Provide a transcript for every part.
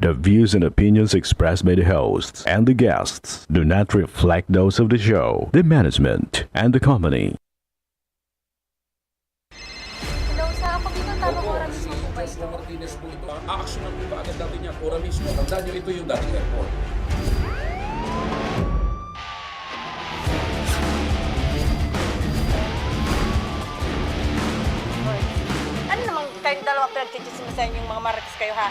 The views and opinions expressed by the hosts and the guests do not reflect those of the show, the management, and the company. Hello, sa ako dito tamang oras mismo po ba ito? Mr. Martinez po ito. Aaksyonan po ba agad natin yan? Ora mismo. Tandaan nyo, ito yung dating airport. Ano namang kayong dalawa pinagchichismisan yung mga marites kayo, ha?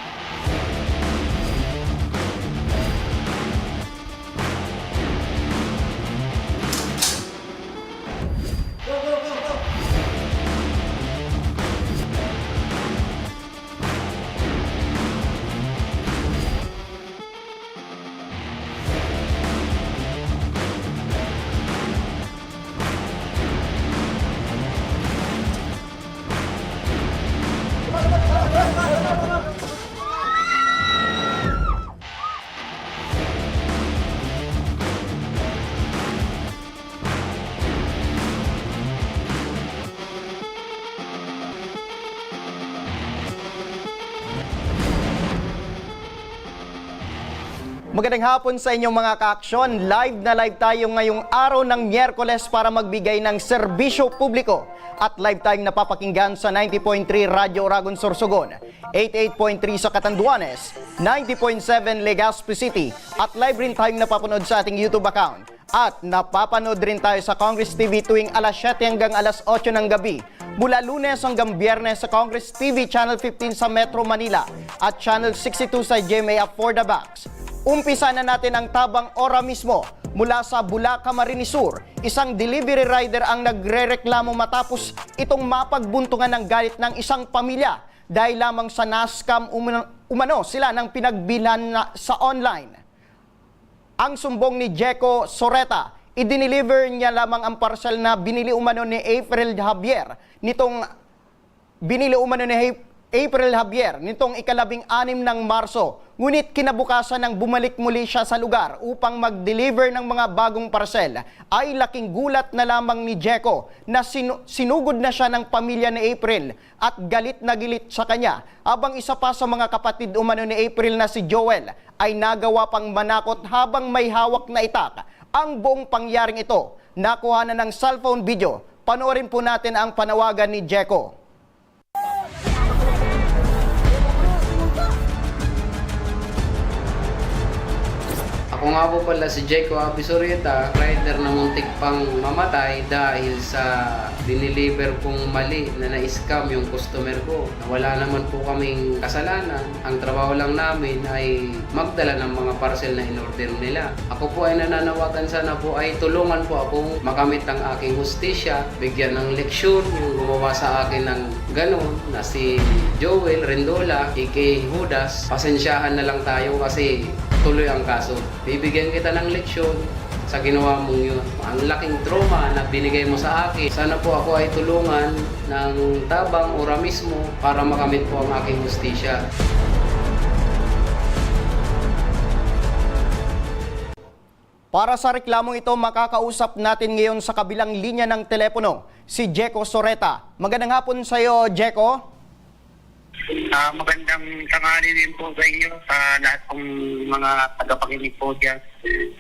Magandang hapon sa inyong mga ka-aksyon. Live na live tayo ngayong araw ng Miyerkules para magbigay ng serbisyo publiko. At live tayong napapakinggan sa 90.3 Radyo Oragon Sorsogon, 88.3 sa Catanduanes, 90.7 Legazpi City, at live rin tayong napapanood sa ating YouTube account. At napapanood rin tayo sa Congress TV tuwing alas 7 hanggang alas 8 ng gabi. Mula Lunes hanggang Biyernes sa Congress TV Channel 15 sa Metro Manila at Channel 62 sa GMA for the Box. Umpisa na natin ang tabang ora mismo mula sa Bulacan, Camarines Sur. Isang delivery rider ang nagrereklamo matapos itong mapagbuntungan ng galit ng isang pamilya dahil lamang sa nascam umano sila ng pinagbilhan sa online. Ang sumbong ni Jeco Soreta, idiniliver niya lamang ang parcel na binili umano ni April Javier nitong ikalabing-6 ng Marso. Ngunit kinabukasan nang bumalik muli siya sa lugar upang mag-deliver ng mga bagong parcel, ay laking gulat na lamang ni Jeco na sinugod na siya ng pamilya ni April at galit na gilit sa kanya. Habang isa pa sa mga kapatid umano ni April na si Joel ay nagawa pang manakot habang may hawak na itak. Ang buong pangyaring ito, nakuha na ng cellphone video. Panoorin po natin ang panawagan ni Jeco. Ako nga po pala si Jeco Abisoreta, rider na muntik pang mamatay dahil sa diniliver kong mali na na-scam yung customer ko. Wala naman po kaming kasalanan. Ang trabaho lang namin ay magdala ng mga parcel na in-order nila. Ako po ay nananawagan sana po ay tulungan po akong makamit ang aking hustisya, bigyan ng leksyon yung gumawa sa akin ng ganun na si Joel Rendola, aka Judas. Pasensyahan na lang tayo kasi tuloy ang kaso. Bibigyan kita ng leksyon sa ginawa mong yun. Ang laking trauma na binigay mo sa akin. Sana po ako ay tulungan ng tabang ora mismo para makamit po ang aking hustisya. Para sa reklamong ito, makakausap natin ngayon sa kabilang linya ng telepono si Jeco Soreta. Magandang hapon sa iyo, Jeco. Magandang tanghali din po sa inyo sa lahat ng mga tagapakinig po dyan.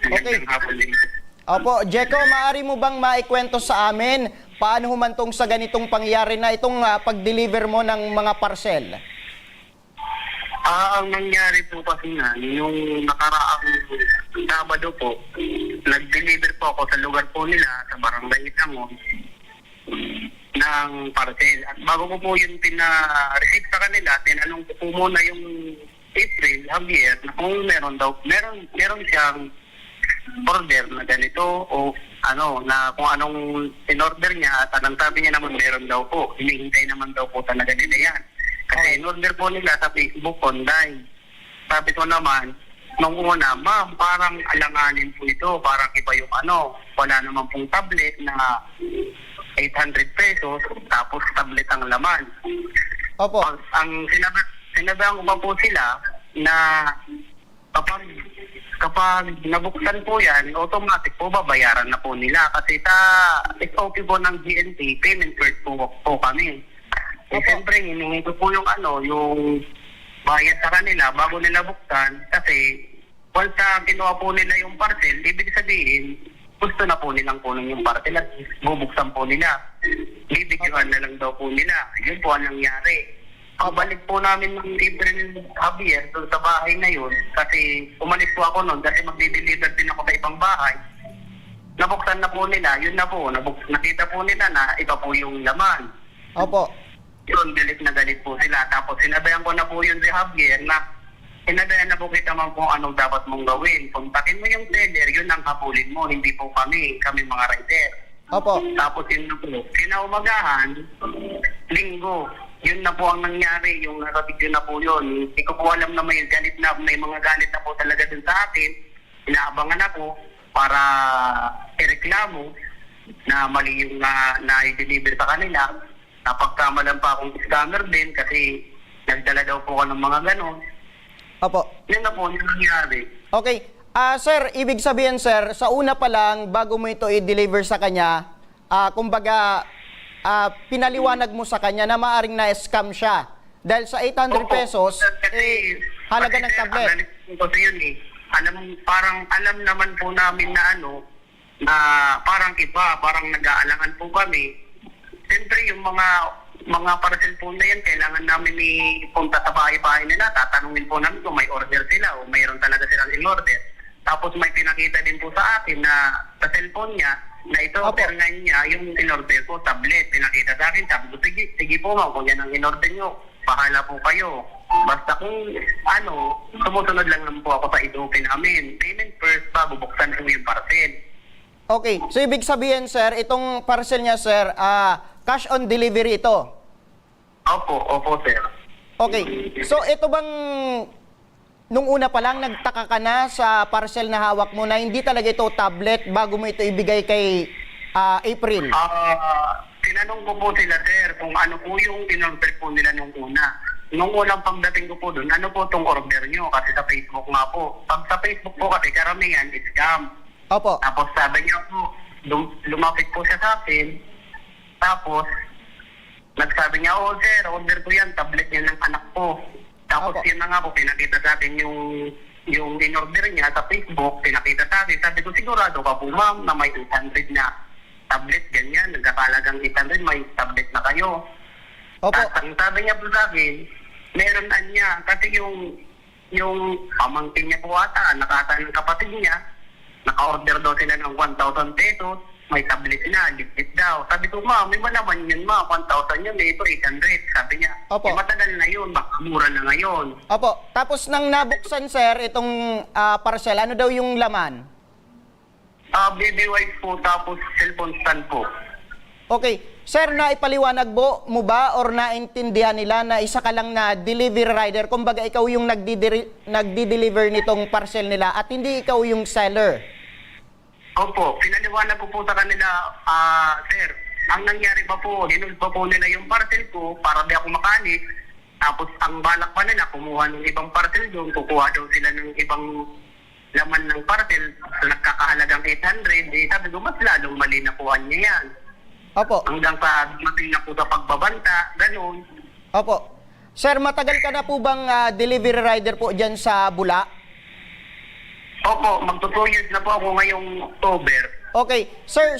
Magandang hapon din po. Opo, Jeco, maaari mo bang maikwento sa amin paano humantong sa ganitong pangyayari na itong pag-deliver mo ng mga parcel? Ang nangyari po kasi nga, yung nakaraang Sabado po, nag-deliver po ako sa lugar po nila, sa Barangay Itangon, ng parcel. At bago ko po yun pina-receive sa kanila, tinanong ko po muna yung April Javier na kung meron siyang order na ganito o na kung anong in-order niya at anong sabi niya naman meron daw po. Hinihintay naman daw po talaga nila yan. Kasi in-order po nila sa Facebook online. Sabi ko naman, nung una, ma'am, parang alanganin po ito. Parang iba yung wala naman pong tablet na 800 pesos, tapos tablet ang laman. Opo. Ang sinabihan ko pa po sila na kapag nabuksan po yan, automatic po babayaran na po nila. Kasi sa SOP po ng GNT, payment first po kami. Eh, siyempre, hiningi ko po yung bayad sa kanila bago nila buksan kasi once na ginawa po nila yung parcel, ibig sabihin, gusto na po nilang kunin yung parcel at bubuksan po nila. Bibigyan na lang daw po nila. Yun po ang nangyari. Pabalik po namin ng April Javier doon sa bahay na yun kasi umalis po ako noon kasi magdi-deliver din ako sa ibang bahay. Nabuksan na po nila, yun na po, nakita po nila na iba po yung laman. Opo. Yun, galit na galit po sila. Tapos sinabayan ko na po yun si Javier na sinabayan na po kita man kung anong dapat mong gawin. Kontakin mo yung seller, yun ang habulin mo, hindi po kami mga rider. Opo. Tapos yun na po, kinaumagahan, linggo, yun na po ang nangyari, yung narating na po yun. Hindi ko po alam na may mga galit na po talaga dun sa akin. Inaabangan ako para ireklamo na mali yung na-deliver sa kanila. Napagkamalan pa akong scammer din kasi nagdala daw po ako ng mga ganon. Opo. Yun na po yung nangyari. Okay. Sir, ibig sabihin, sir, sa una pa lang, bago mo ito i-deliver sa kanya, kumbaga, pinaliwanag mo sa kanya na maaring na-scam siya. Dahil sa 800 pesos, halaga ng tablet. Kasi yun eh. Alam naman po namin na na parang iba, parang nag-aalangan po kami. Siyempre yung mga parcel po na yan, kailangan namin punta sa bahay-bahay nila, tatanungin po namin kung may order sila o mayroon talaga silang in-order. Tapos may pinakita din po sa akin na sa cellphone niya, na ito, Opo. order nga niya, yung in-order ko, tablet, pinakita sa akin, sabi ko, sige po ma'am, kung yan ang in-order nyo, bahala po kayo. Basta kung sumusunod lang naman po ako sa ito namin. Payment first, bago buksan po yung parcel. Okay. So, ibig sabihin, sir, itong parcel niya, sir, cash on delivery ito. Opo, sir. Okay. So, ito bang nung una pa lang nagtaka ka na sa parcel na hawak mo na hindi talaga ito tablet bago mo ito ibigay kay April? Tinanong ko po sila, sir, kung ano po yung in-order po nila nung una. Nung unang pagdating ko po doon, ano po itong order nyo? Kasi sa Facebook nga po. Pag sa Facebook po kasi karamihan, scam. Opo. Tapos sabi niya po, lumapit po siya sa akin. Tapos, nagsabi niya, sir, order ko yan, tablet niya ng anak ko. Tapos Opo. yun na nga po, pinakita sa akin yung in-order niya sa Facebook, pinakita sa akin. Sabi ko, sigurado ka po ma'am na may 800 na tablet, ganyan. Nagkakalagang 800, may tablet na kayo. Opo. Tapos ang sabi niya po sa akin, meron na niya. Kasi yung pamangkin niya po ata, nakata ng kapatid niya, naka-order daw sila ng 1,000 pesos. May tablet na, ligpit daw. Sabi ko, ma'am, may malaman yun, ma'am. 1,000 yun, may ito 800. Sabi niya, Opo. matagal na yun, baka mura na ngayon. Opo. Tapos nang nabuksan, sir, itong parcel, ano daw yung laman? Baby wipes po, tapos cellphone stand po. Okay. Sir, naipaliwanag mo ba or naintindihan nila na isa ka lang na delivery rider? Kumbaga, ikaw yung nagdi-deliver nitong parcel nila at hindi ikaw yung seller. Opo, pinaliwanag ko po sa kanila, sir, ang nangyari pa po, hinul pa po nila yung parcel ko para di ako makalis. Tapos ang balak pa nila, kumuha ng ibang parcel doon, kukuha daw sila ng ibang laman ng parcel na nagkakahalagang 800. Sabi ko, mas lalong mali na kuha niya yan. Opo. Hanggang sa dumating na po sa pagbabanta, ganun. Opo. Sir, matagal ka na po bang delivery rider po dyan sa Bula? Opo, magto 2 years na po ako ngayong October. Okay. Sir,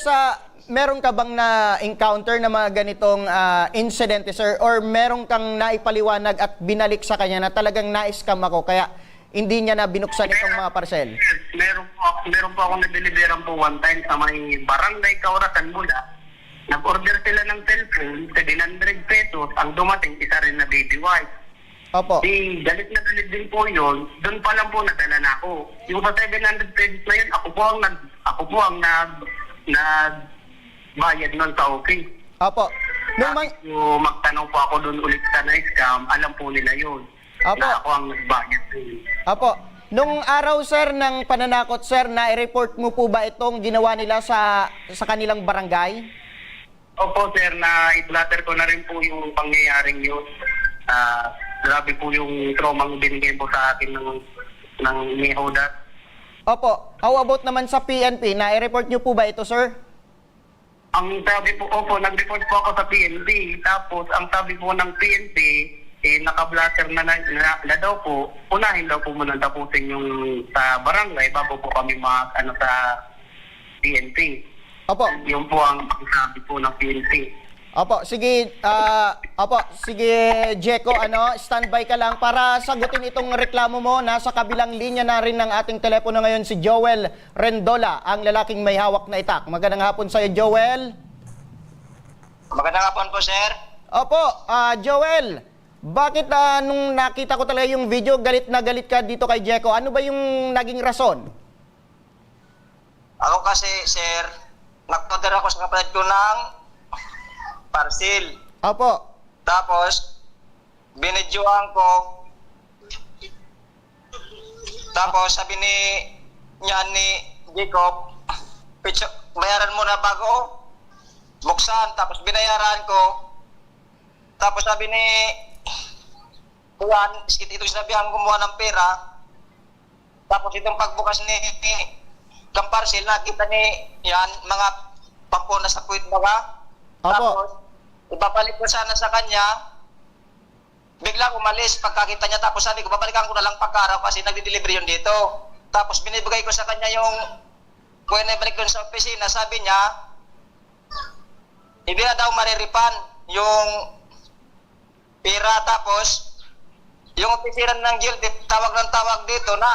meron ka bang na-encounter na mga ganitong incident, sir? Or meron kang naipaliwanag at binalik sa kanya na talagang na-scam ako kaya hindi niya na binuksan itong mga parcel? Meron po ako na-deliveran po one time sa may Barangay Kauratan, Bula. Nag-order sila ng cellphone, 700 pesos. Ang dumating, isa rin na baby wipe. Opo. Galit na galit din po yun. Doon pa lang po nadala na ako. Yung sa 700 pesos na yun, ako po ang nagbayad nun sa okay. Opo. Magtanong po ako doon ulit sa na-scam, alam po nila yun. Opo. Na ako ang nagbayad dun. Opo. Nung araw, sir, ng pananakot, sir, na-report mo po ba itong ginawa nila sa kanilang barangay? Opo, sir, na i-blatter ko na rin po yung pangyayaring yun. Grabe po yung traumang binigay po sa akin ng Mihodat. Opo. How about naman sa PNP? Na-report nyo po ba ito, sir? Ang sabi po, nag-report po ako sa PNP. Tapos, ang sabi po ng PNP, naka-blatter na daw po, unahin daw po muna tapusin yung sa barangay bago po kami sa PNP. Opo. Yun po ang sabi po ng PNP. Opo, sige, Jeko, standby ka lang para sagutin itong reklamo mo. Nasa kabilang linya na rin ng ating telepono ngayon si Joel Rendola, ang lalaking may hawak na itak. Magandang hapon sa iyo, Joel. Magandang hapon po, sir. Opo, Joel, bakit nung nakita ko talaga yung video, galit na galit ka dito kay Jeko? Ano ba yung naging rason? Ako kasi, sir, nag-order ako sa kapatid ko ng parcel. Opo. Tapos, binidyoan ko. Tapos, sabi ni Jacob, bayaran mo na bago buksan. Tapos, binayaran ko. Tapos, sabi ni Juan, ito sinabihan kumuha ng pera. Tapos, itong pagbukas ni kang parcel, nakita ni yan, mga pampuna sa puwit baga. Opo. Tapos, ibabalik ko sana sa kanya, bigla umalis pagkakita niya, tapos sabi ko, babalikan ko na lang pagkaraw kasi nagdi-delivery yun dito. Tapos binibigay ko sa kanya yung, kung ibalik ko sa opisina, sabi niya, hindi na daw mariripan yung pera. Tapos, yung opisina ng guild, tawag ng tawag dito na,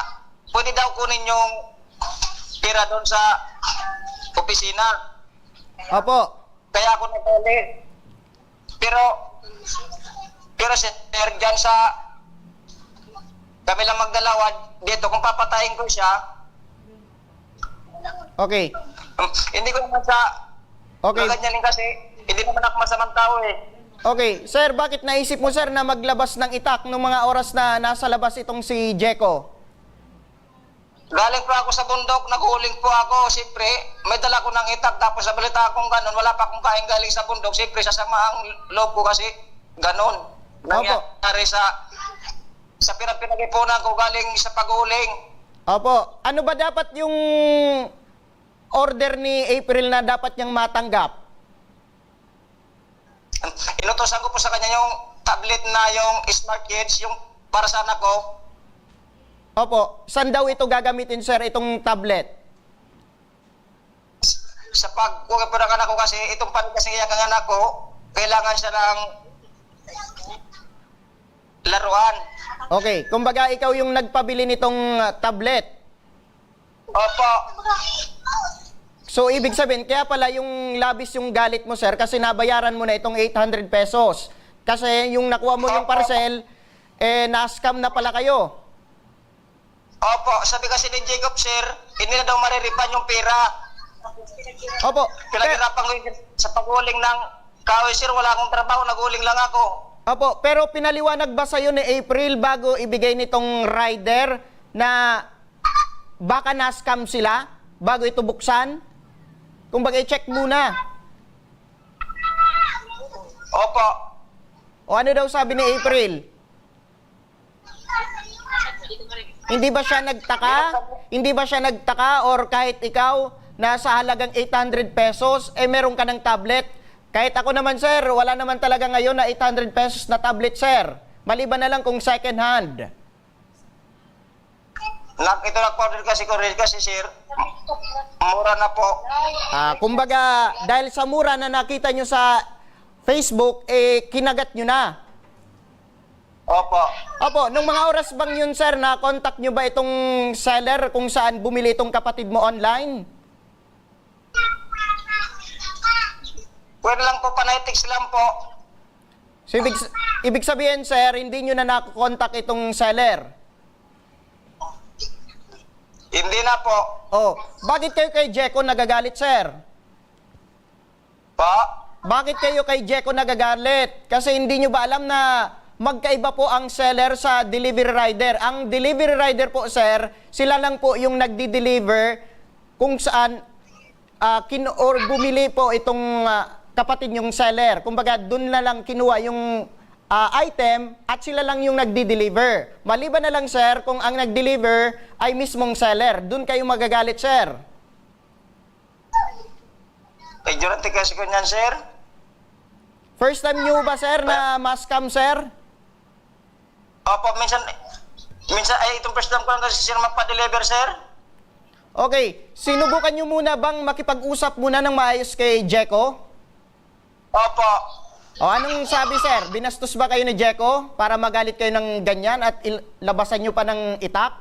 pwede daw kunin yung pera doon sa opisina. Opo. Kaya ako nagpalit. Pero sir, dyan sa kami lang magdalawa dito, kung papatayin ko siya, Okay. hindi ko naman sa Okay. ganyanin kasi hindi naman ako masamang tao eh. Okay. Sir, bakit naisip mo, sir, na maglabas ng itak nung mga oras na nasa labas itong si Jeko? Galing po ako sa bundok, naghuling po ako, siyempre, may dala ko ng itak, tapos sa balita akong ganun, wala pa akong kain galing sa bundok, siyempre, sasama ang loob ko kasi ganun. Nangyari sa pinag-ipunan ko galing sa paghuling. Opo. Ano ba dapat yung order ni April na dapat niyang matanggap? Inutosan ko po sa kanya yung tablet na yung Smart Kids, yung para sa anak ko. Opo. Saan daw ito gagamitin, sir, itong tablet? Sa pagkuha po ng anak ko kasi, itong panig kasi kaya kang anak ko, kailangan siya ng laruan. Okay. Kumbaga, ikaw yung nagpabili nitong tablet. Opo. So, ibig sabihin, kaya pala yung labis yung galit mo, sir, kasi nabayaran mo na itong 800 pesos. Kasi yung nakuha mo yung parcel, na-scam na pala kayo. Opo, sabi kasi ni Jacob, sir, hindi na daw mariripan yung pera. Opo. Pinaghirapan ko yun sa paghuling ng kahoy, sir, wala akong trabaho, naghuling lang ako. Opo, pero pinaliwanag ba sa'yo ni April bago ibigay nitong rider na baka na-scam sila bago ito buksan? Kung bagay, check muna. Opo. O ano daw sabi ni April? Hindi ba siya nagtaka? Hindi ba siya nagtaka or kahit ikaw nasa halagang 800 pesos, meron ka ng tablet? Kahit ako naman, sir, wala naman talaga ngayon na 800 pesos na tablet, sir. Maliban na lang kung second hand. Ito nag-order kasi, sir, mura na po. Kumbaga, dahil sa mura na nakita nyo sa Facebook, kinagat nyo na. Opo. Opo, nung mga oras bang yun, sir, na-contact nyo ba itong seller kung saan bumili itong kapatid mo online? Pwede lang po, panay-text lang po. So, ibig sabihin, sir, hindi nyo na nakontak itong seller? Hindi na po. Oh, bakit kayo kay Jeko nagagalit, sir? Po? Bakit kayo kay Jeko nagagalit? Kasi hindi nyo ba alam na magkaiba po ang seller sa delivery rider. Ang delivery rider po, sir, sila lang po yung nagdi-deliver kung saan or bumili po itong kapatid yung seller. Kumbaga, dun na lang kinuha yung item at sila lang yung nagdi-deliver. Maliban na lang, sir, kung ang nag-deliver ay mismong seller. Dun kayo magagalit, sir. Ay, durante kasi ko niyan, sir. First time nyo ba, sir, na ma-scam, sir? Opo, minsan ay itong first time ko lang kasi sir magpa-deliver, sir. Okay, sinubukan nyo muna bang makipag-usap muna ng maayos kay Jeko? Opo. O anong sabi sir? Binastos ba kayo ni Jeko para magalit kayo ng ganyan at labasan nyo pa ng itak?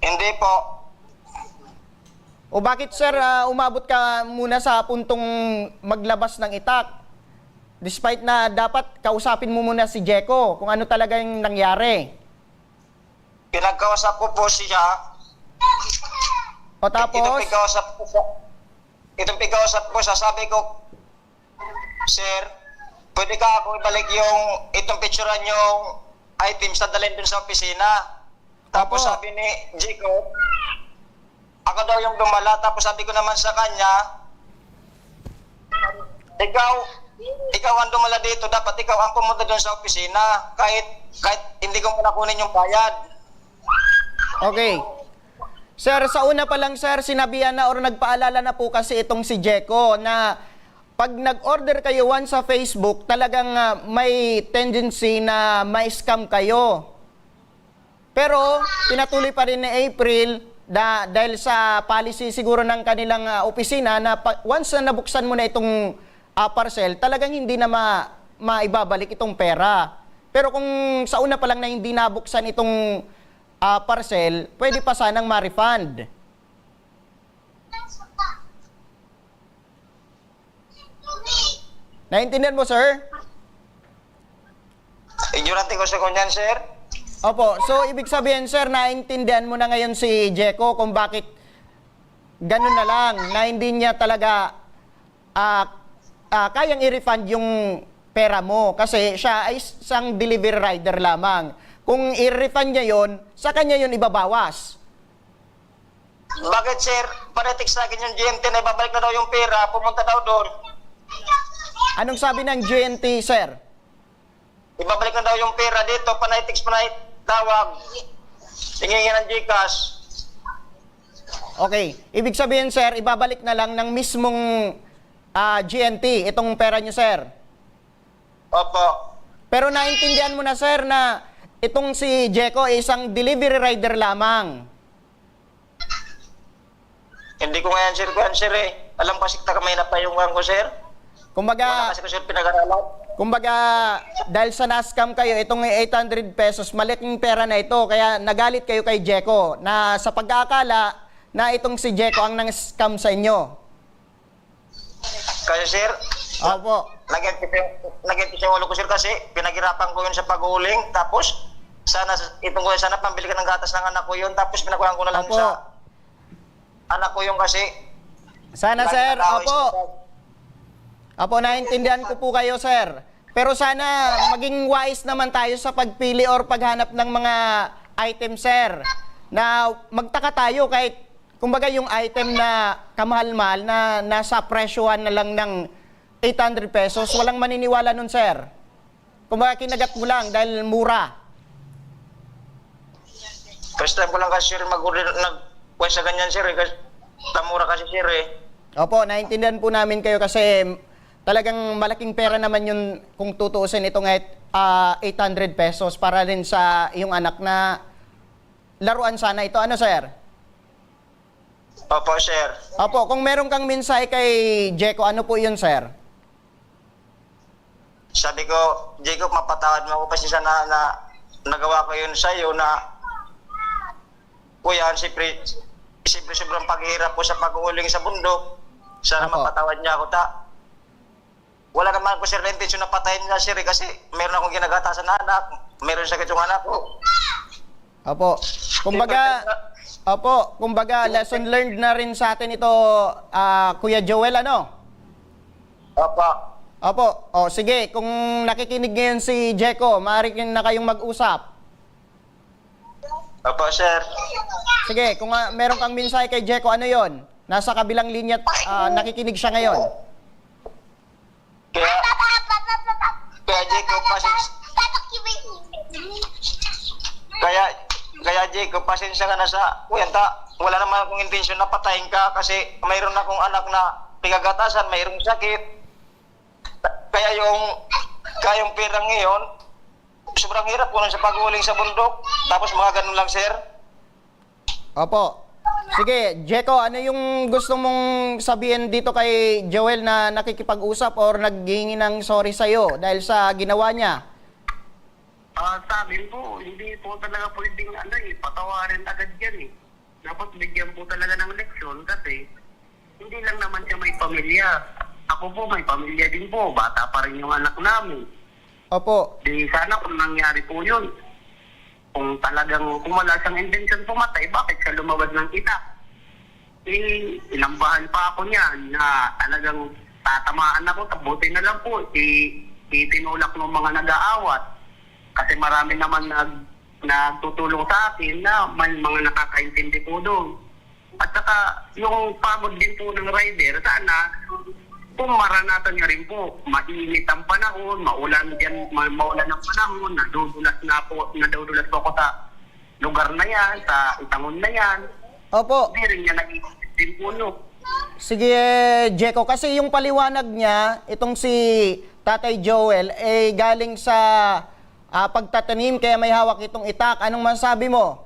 Hindi po. O bakit sir umabot ka muna sa puntong maglabas ng itak? Despite na dapat kausapin mo muna si Jeko kung ano talaga yung nangyari. Pinagkausap ko po siya. O tapos, Itong pagkausap ko, sabi ko, sir, pwede ka ako ibalik yung itong picturean yung items na dalhin dun sa opisina. Tapos Opo. sabi ni Jacob, ako daw yung dumala. Tapos sabi ko naman sa kanya, ikaw ang dumala dito, dapat ikaw ang pumunta dun sa opisina. Kahit hindi ko muna kunin yung bayad. okay. Sir, sa una pa lang sir, sinabihan na or nagpaalala na po kasi itong si Jeko na pag nag-order kayo once sa Facebook, talagang may tendency na ma-scam kayo. Pero pinatuloy pa rin ni April dahil sa policy siguro ng kanilang opisina na once na nabuksan mo na itong parcel, talagang hindi na maibabalik itong pera. Pero kung sa una pa lang na hindi nabuksan itong parcel, pwede pa sanang ma-refund. Naintindihan mo, sir? Ignorante ko sa kunyan, sir. Opo, so ibig sabihin, sir, naintindihan mo na ngayon si Jeko kung bakit ganun na lang, na hindi niya talaga kayang i-refund yung pera mo kasi siya ay isang delivery rider lamang. Kung i-refund niya yon, sa kanya yon ibabawas. Bakit, sir? Parating sa akin yung GMT na ibabalik na daw yung pera, pumunta daw doon. Anong sabi ng GNT, sir? Ibabalik na daw yung pera dito, panay-text, panay-tawag. Tingin ng GCash. Okay, ibig sabihin, sir, ibabalik na lang ng mismong GNT, itong pera niyo, sir. Opo. Pero naintindihan mo na, sir, na itong si Jeko ay isang delivery rider lamang. Hindi ko ngayon, sir, eh. Alam kasi kamay na pa yung ko, sir. Wala Kumbaga, kasi ko, sir, pinag-aralan. kumbaga, dahil sa na-scam kayo, itong 800 pesos, malaking pera na ito. Kaya nagalit kayo kay Jeko na sa pag-aakala na itong si Jeko ang nang-scam sa inyo. Kasi, sir, Opo. nag-empis yung ulo ko, sir, kasi pinaghirapan ko yun sa pag-uuling. Tapos, sana pambili ka ng gatas ng anak ko yun. Tapos, pinakuhaan ko na lang Opo. sa anak ko yung kasi. Sana, lagi sir. na tao, Opo. Opo, naintindihan ko po kayo, sir. Pero sana maging wise naman tayo sa pagpili or paghanap ng mga item, sir. Na magtaka tayo kahit, kumbaga yung item na kamahal-mahal na nasa presyohan na lang ng 800 pesos, walang maniniwala nun, sir. Kumbaga kinagat mo lang dahil mura. First time ko lang kasi, sir, mag-order sa ganyan, sir, eh. Kasi tamura kasi, sir, eh. Opo, naintindihan po namin kayo kasi talagang malaking pera naman yun kung tutuusin itong 800 pesos para rin sa iyong anak na laruan sana ito. Ano, sir? Opo, sir. Opo, kung meron kang mensahe kay Jeko, ano po yun, sir? Sabi ko, Jacob, mapatawad mo ako pasensya na nagawa ko yun sa'yo na kuya, siyempre sobrang paghihirap ko sa pag-uuling sa bundok. Sana Opo. mapatawad niya ako, wala naman ko, sir, na intensyon na patayin niya, sir, kasi meron akong ginagatasan na anak. Meron sakit yung anak ko. Opo. Kumbaga, lesson learned na rin sa atin ito, Kuya Joel, ano? Opo. Opo. O, sige, kung nakikinig ngayon si Jeko, maaari na kayong mag-usap. Opo, sir. Sige, kung meron kang mensahe kay Jeko, ano yon? Nasa kabilang linya, nakikinig siya ngayon. Kaya Jacob, Kaya Jacob, pasensya ka na sa kuyanta. Wala naman akong intensyon na patayin ka kasi mayroon akong anak na pigagatasan, mayroong sakit. Kaya yung pera ngayon, sobrang hirap po nun sa pag-uuling sa bundok. Tapos mga ganun lang, sir. Opo. Sige, Jeko, ano yung gusto mong sabihin dito kay Joel na nakikipag-usap or naghihingi ng sorry sa'yo dahil sa ginawa niya? Sa amin po, hindi po talaga pwedeng patawarin agad yan eh. Dapat bigyan po talaga ng leksyon kasi hindi lang naman siya may pamilya. Ako po may pamilya din po, bata pa rin yung anak namin. Opo. Di sana kung nangyari po yun, kung wala siyang intensyon pumatay, bakit siya lumabas ng itak? Inambahan pa ako niyan na talagang tatamaan ako, tabuti na lang po, itinulak ng mga nag-aawat. Kasi marami naman nagtutulong sa akin na may mga nakakaintindi po doon. At saka yung pagod din po ng rider, sana kung maranatan niya rin po, mainit ang panahon, maulan ng panahon, nadudulas po ako sa lugar na yan, sa Itangon na yan. Opo. Hindi rin niya nag-iisip din po, no. Sige, Jeko, kasi yung paliwanag niya, itong si Tatay Joel, galing sa pagtatanim kaya may hawak itong itak. Anong masabi mo?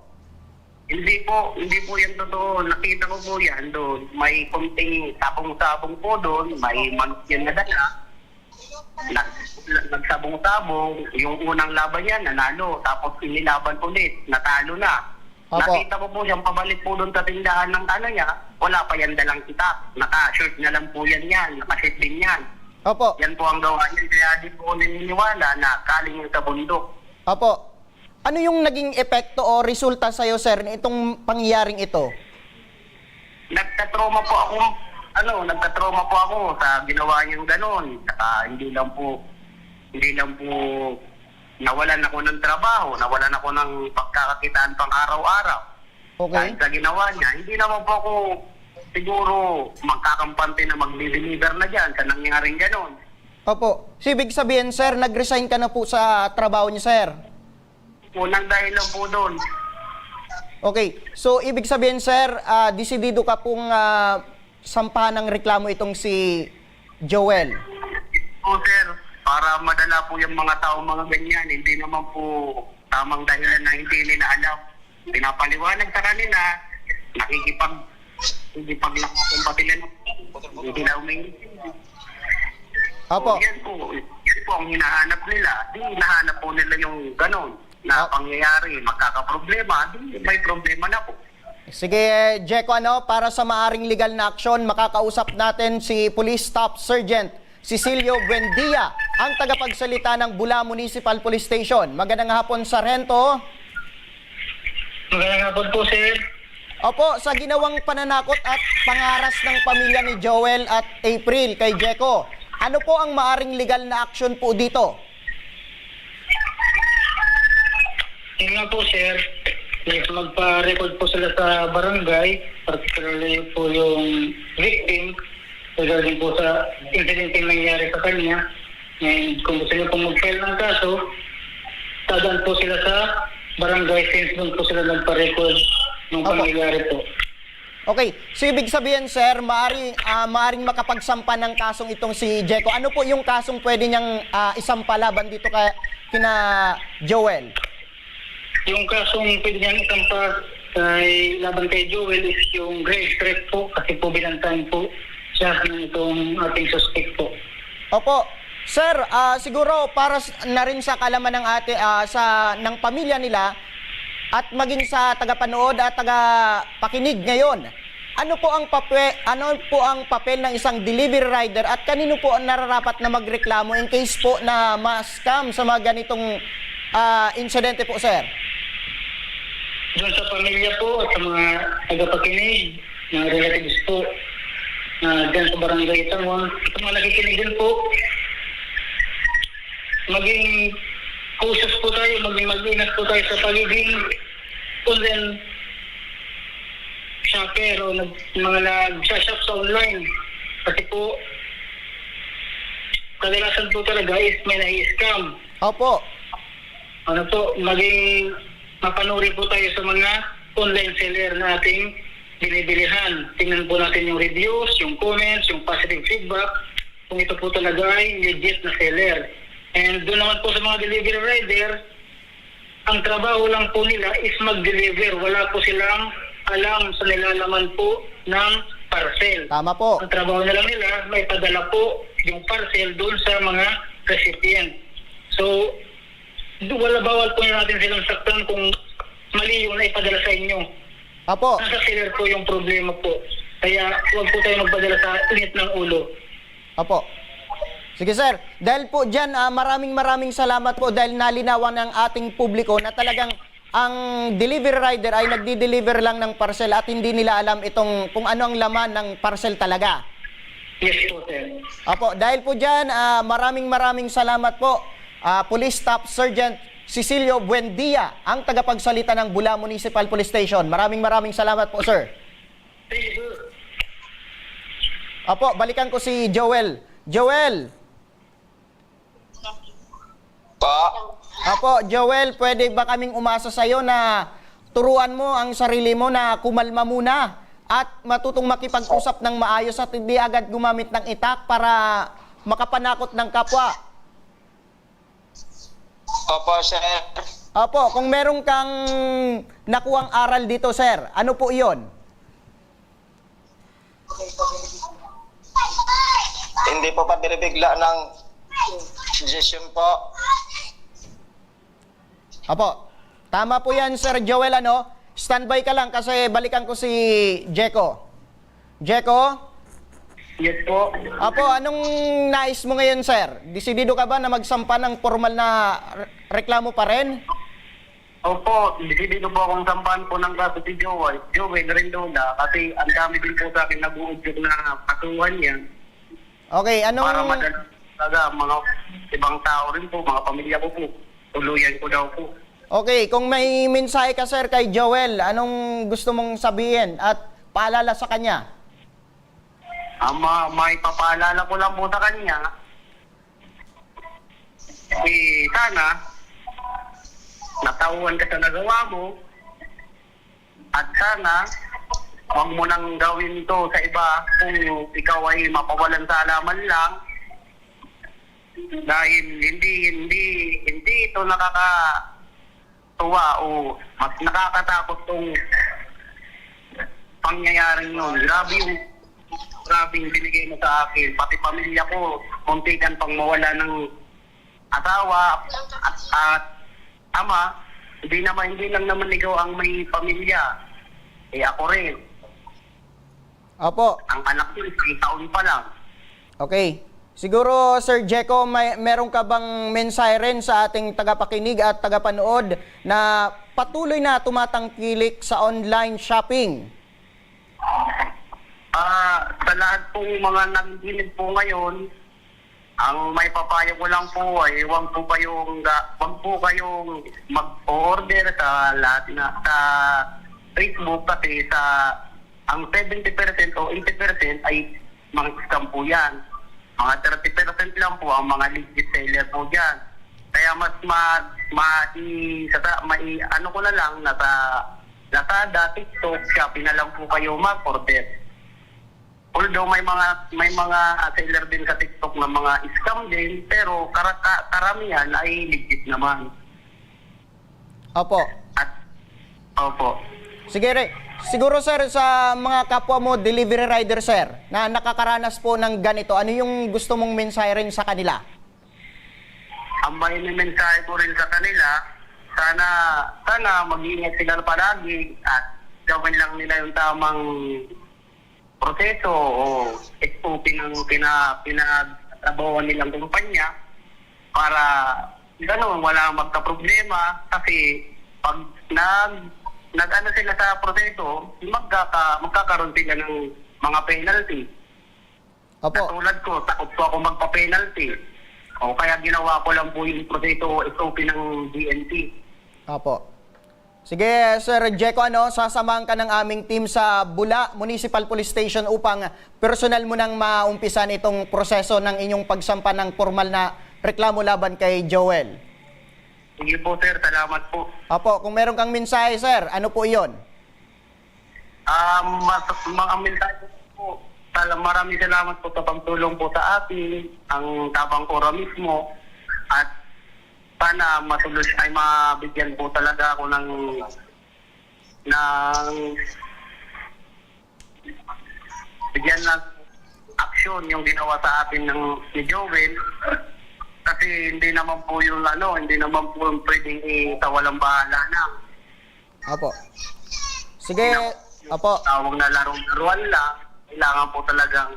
Hindi po yan totoo. Nakita ko po yan doon. May konting sabong-sabong po doon. May manok yan na dala. Nagsabong-sabong. Yung unang laban yan, nanalo. Tapos inilaban ulit, natalo na. Opo. Nakita ko po siyang pabalik po doon sa tindahan ng niya. Wala pa yan dalang itak. Naka-shirt na lang po yan. Naka-shirt din yan. Opo. Yan po ang gawa niya. Kaya di po naniniwala na kaling yung sa bundok. Opo. Ano yung naging epekto o resulta sa'yo, sir, itong pangyayaring ito? Nagtatrauma po ako sa ginawa niyang gano'n. Saka hindi lang po nawalan ako ng trabaho, nawalan ako ng pagkakakitaan pang araw-araw. Okay. Dahil sa ginawa niya, hindi naman po ako siguro magkakampante na mag-deliver na dyan sa nangyaring gano'n. Opo. So, ibig sabihin, sir, nag-resign ka na po sa trabaho niyo, sir? Unang dahil lang po doon. Okay. So, ibig sabihin, sir, desidido ka pong sampahan ng reklamo itong si Joel? Po, sir, para madala po yung mga tao mga ganyan, hindi naman po tamang dahilan na hindi nila alam. Pinapaliwanag sa kanila, nakikipaglakas sila na hindi na umingi. Opo. Yan po ang hinahanap nila. Di hinahanap po nila yung ganon na pangyayari, magkakaproblema, di may problema na po. Sige, Jeko, para sa maaring legal na aksyon, makakausap natin si Police Staff Sergeant Cecilio Buendia, ang tagapagsalita ng Bula Municipal Police Station. Magandang hapon, Sargento. Magandang hapon po, sir. Opo, sa ginawang pananakot at pangaras ng pamilya ni Joel at April kay Jeko, ano po ang maaring legal na aksyon po dito? Yun nga po, sir. Magpa-record po sila sa barangay, particularly po yung victim, regarding po sa incident yung nangyari sa kanya. And kung gusto niyo pong mag-file ng kaso, tadaan po sila sa barangay since doon po sila nagpa-record ng pangyayari po. Okay, so ibig sabihin, sir, maaring makapagsampa ng kasong itong si Jeko. Ano po yung kasong pwede niyang isampa laban dito kina Joel? Yung kasong pwede niyang isampa ay laban kay Joel is yung grave threat po kasi po binantayan po siya ng itong ating suspect po. Opo. Sir, siguro para na rin sa kalaman ng ng pamilya nila at maging sa tagapanood at tagapakinig ngayon, ano po ang papel ng isang delivery rider at kanino po ang nararapat na magreklamo in case po na ma-scam sa mga ganitong insidente po, sir? Doon sa pamilya po at sa mga tagapakinig, mga relatives po, dyan sa barangay Itangon, sa mga nakikinig din po, maging cautious po tayo, maging mag-ingat po tayo sa pagiging online shopper o mga nag-shop sa online. Kasi po, kadalasan po talaga is may na-scam. Opo. Maging mapanuri po tayo sa mga online seller na ating binibilihan. Tingnan po natin yung reviews, yung comments, yung positive feedback, kung ito po talaga ay legit na seller. And doon naman po sa mga delivery rider, ang trabaho lang po nila is mag-deliver. Wala po silang alam sa nilalaman po ng parcel. Tama po. Ang trabaho na lang nila, may padala po yung parcel doon sa mga recipient. So, bawal po natin silang saktan kung mali yung naipadala sa inyo. Apo. Nasa seller po yung problema po. Kaya huwag po tayo magpadala sa init ng ulo. Opo. Sige sir, dahil po dyan, maraming salamat po dahil nalinawan ng ating publiko na talagang ang delivery rider ay nagdi-deliver lang ng parcel at hindi nila alam itong kung ano ang laman ng parcel talaga. Yes po, sir. Opo, dahil po dyan, maraming salamat po. Police Staff Sergeant Cecilio Buendia, ang tagapagsalita ng Bula Municipal Police Station. Maraming salamat po, sir. Thank you. Opo, balikan ko si Joel. Joel! Apo, Joel, pwede ba kaming umasa sa iyo na turuan mo ang sarili mo na kumalma muna at matutong makipag-usap ng maayos at hindi agad gumamit ng itak para makapanakot ng kapwa? Opo, sir. Apo, kung meron kang nakuhang aral dito, sir, ano po iyon? Hindi po pa binibigla ng suggestion po. Apo, tama po yan, Sir Joel, ano? Standby ka lang kasi balikan ko si Jeko. Jeko? Yes po. Apo, anong nais mo ngayon, sir? Desidido ka ba na magsampa ng formal na reklamo pa rin? Opo, dito po akong sampan po ng kaso si Joel Rendola kasi ang dami din po sa akin nag-uudyok na kasuhan niya. Okay, anong... Para madala talaga mga ibang tao rin po, mga pamilya ko po. Tuluyan ko daw po. Okay, kung may mensahe ka, sir, kay Joel, anong gusto mong sabihin at paalala sa kanya? May papaalala ko lang po sa kanya. Sana natauhan ka sa nagawa mo at sana huwag mo nang gawin to sa iba kung ikaw ay mapawalan sa alaman lang dahil hindi ito nakakatuwa o mas nakakatakot tong pangyayaring yun. Grabe yung binigay mo sa akin, pati pamilya ko muntikan pang mawala ng asawa at ama. Hindi lang naman ikaw ang may pamilya, ako rin. Opo. Ang anak ko, 3 taon pa lang. Okay. Siguro, Sir Jeko, meron ka bang mensahe rin sa ating tagapakinig at tagapanood na patuloy na tumatangkilik sa online shopping? Sa lahat pong mga nakikinig po ngayon, ang may papayo ko lang po ay wag po kayong mag-order sa lahat sa Facebook kasi ang 70% o 80% ay mga scam po yan. Mga 30% lang po ang mga legit seller po dyan. Kaya mas ano ko na lang, nasa Lazada, TikTok, Shopee na lang po kayo mag-order. Although may mga seller din sa TikTok na mga scam din, pero karamihan ay legit naman. Opo. Opo. Siguro, sir, sa mga kapwa mo, delivery rider, sir, na nakakaranas po ng ganito, ano yung gusto mong mensahe rin sa kanila? Ang may mensahe ko rin sa kanila, sana mag-iingat sila palagi at gawin lang nila yung tamang proseso o SOP ng pinagtrabahuan nilang kumpanya para gano'n wala magka-problema kasi pag nag-ano sila sa proseso, magkakaroon sila ng mga penalty. Opo. Katulad ko, takot po ako magpa-penalty. O kaya ginawa ko lang po yung proseso o SOP ng DNT. Opo. Sige, Sir Jeko, sasamahan ka ng aming team sa Bula Municipal Police Station upang personal mo nang maumpisan itong proseso ng inyong pagsampa ng formal na reklamo laban kay Joel. Sige po, sir. Salamat po. Opo, kung meron kang mensahe, sir, ano po iyon? Mga mensahe po. Maraming salamat po sa pagtulong po sa atin, ang Tabang Ora mismo. At sana mabigyan po talaga ako ng bigyan ng aksyon yung ginawa sa atin ni Joel. Kasi hindi naman po yung pwedeng itawalang bahala na. Opo. Sige, opo. Tawag na laro-laruan lang. Kailangan po talagang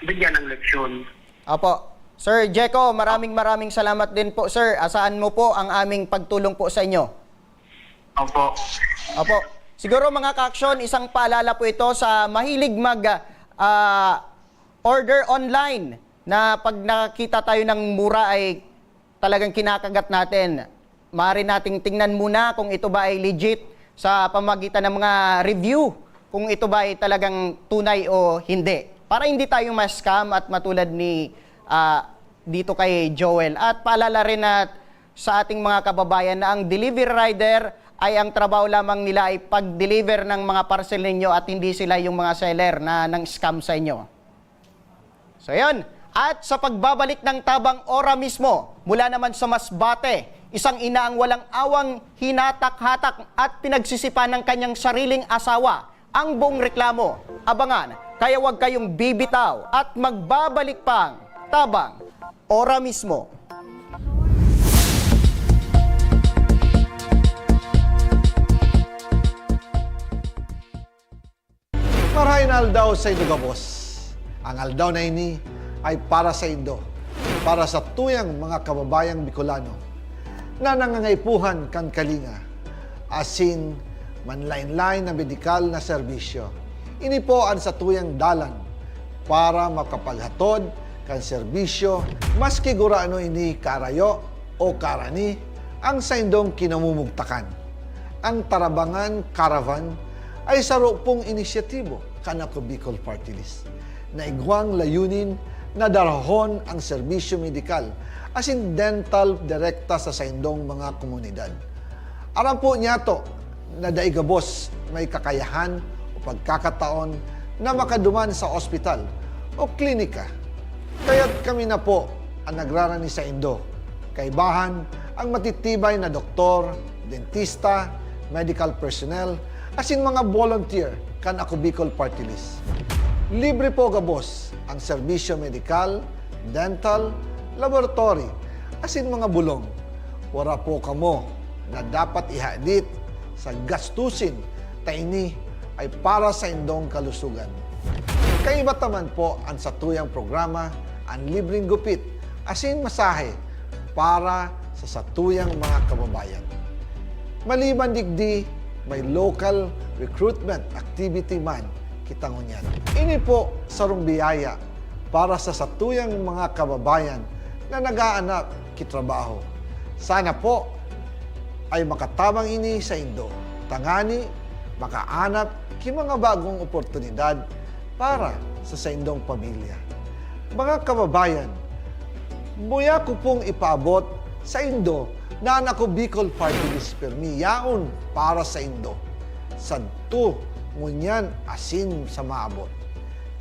bigyan ng leksyon. Opo. Sir Jeco, maraming salamat din po, sir. Asahan mo po ang aming pagtulong po sa inyo. Opo. Opo. Siguro mga ka-aksyon, isang paalala po ito sa mahilig order online na pag nakakita tayo ng mura ay talagang kinakagat natin. Maaari nating tingnan muna kung ito ba ay legit sa pamagitan ng mga review, kung ito ba ay talagang tunay o hindi. Para hindi tayo ma-scam at matulad ni dito kay Joel. At paalala rin na sa ating mga kababayan na ang delivery rider ay ang trabaho lamang nila ay pag-deliver ng mga parcel ninyo at hindi sila yung mga seller na nang scam sa inyo. So yun. At sa pagbabalik ng Tabang Ora mismo, mula naman sa Masbate, isang ina ang walang awang hinatak-hatak at pinagsisipan ng kanyang sariling asawa ang buong reklamo. Abangan, kaya huwag kayong bibitaw at magbabalik pang Tabang Ora mismo. Marahin aldaw sa Indo Gabos. Ang aldaw na ini ay para sa Indo, para sa tuyang mga kababayang Bicolano na nangangaipuhan kan kalinga, asin manlain-lain na medikal na serbisyo. Ini po ang sa tuyang dalan para makapaghatod kan serbisyo maski guraano ini karayo o karani ang sa indong kinamumugtakan. Ang Tarabangan Caravan ay saro pong inisyatibo kanako Bicol Party List na igwang layunin na darahon ang serbisyo medikal asin dental direkta sa saindong mga komunidad. Aram po niya to na daigabos may kakayahan o pagkakataon na makaduman sa ospital o klinika. Kaya't kami na po ang nagrarani sa Indo. Kaibahan ang matitibay na doktor, dentista, medical personnel, asin mga volunteer kan ako Bicol Party List. Libre po gabos ang serbisyo medikal, dental, laboratory, asin mga bulong. Wala po kamo na dapat ihadit sa gastusin taini ay para sa indong kalusugan. Kaiba taman po ang satuyang programa ang libreng gupit asin masahe para sa satuyang mga kababayan. Maliban digdi, may local recruitment activity man kitangunyan. Ini po sarong biyaya para sa satuyang mga kababayan na nag-aanap kitrabaho. Sana po ay makatabang ini sa Indo. Tangani, makaanap ki mga bagong oportunidad para sa indong pamilya. Mga kababayan, muya ko pong ipaabot sa Indo na ako Bicol Party List permi yaon para sa Indo. Sadto ngunyan asin sa maabot.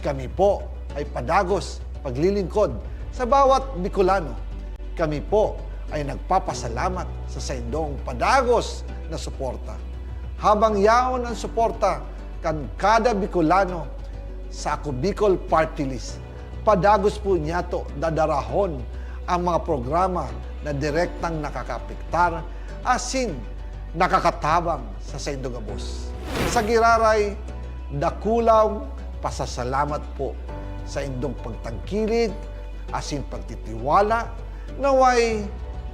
Kami po ay padagos paglilingkod sa bawat Bicolano. Kami po ay nagpapasalamat sa saindong padagos na suporta. Habang yaon ang suporta kan kada Bicolano sa ako Bicol Party List, padagos po niya to dadarahon ang mga programa na direktang nakakapiktar asin nakakatabang sa Saindo Gabos. Sa giraray, dakulaw pasasalamat po sa indong pagtangkilig asin pagtitiwala naway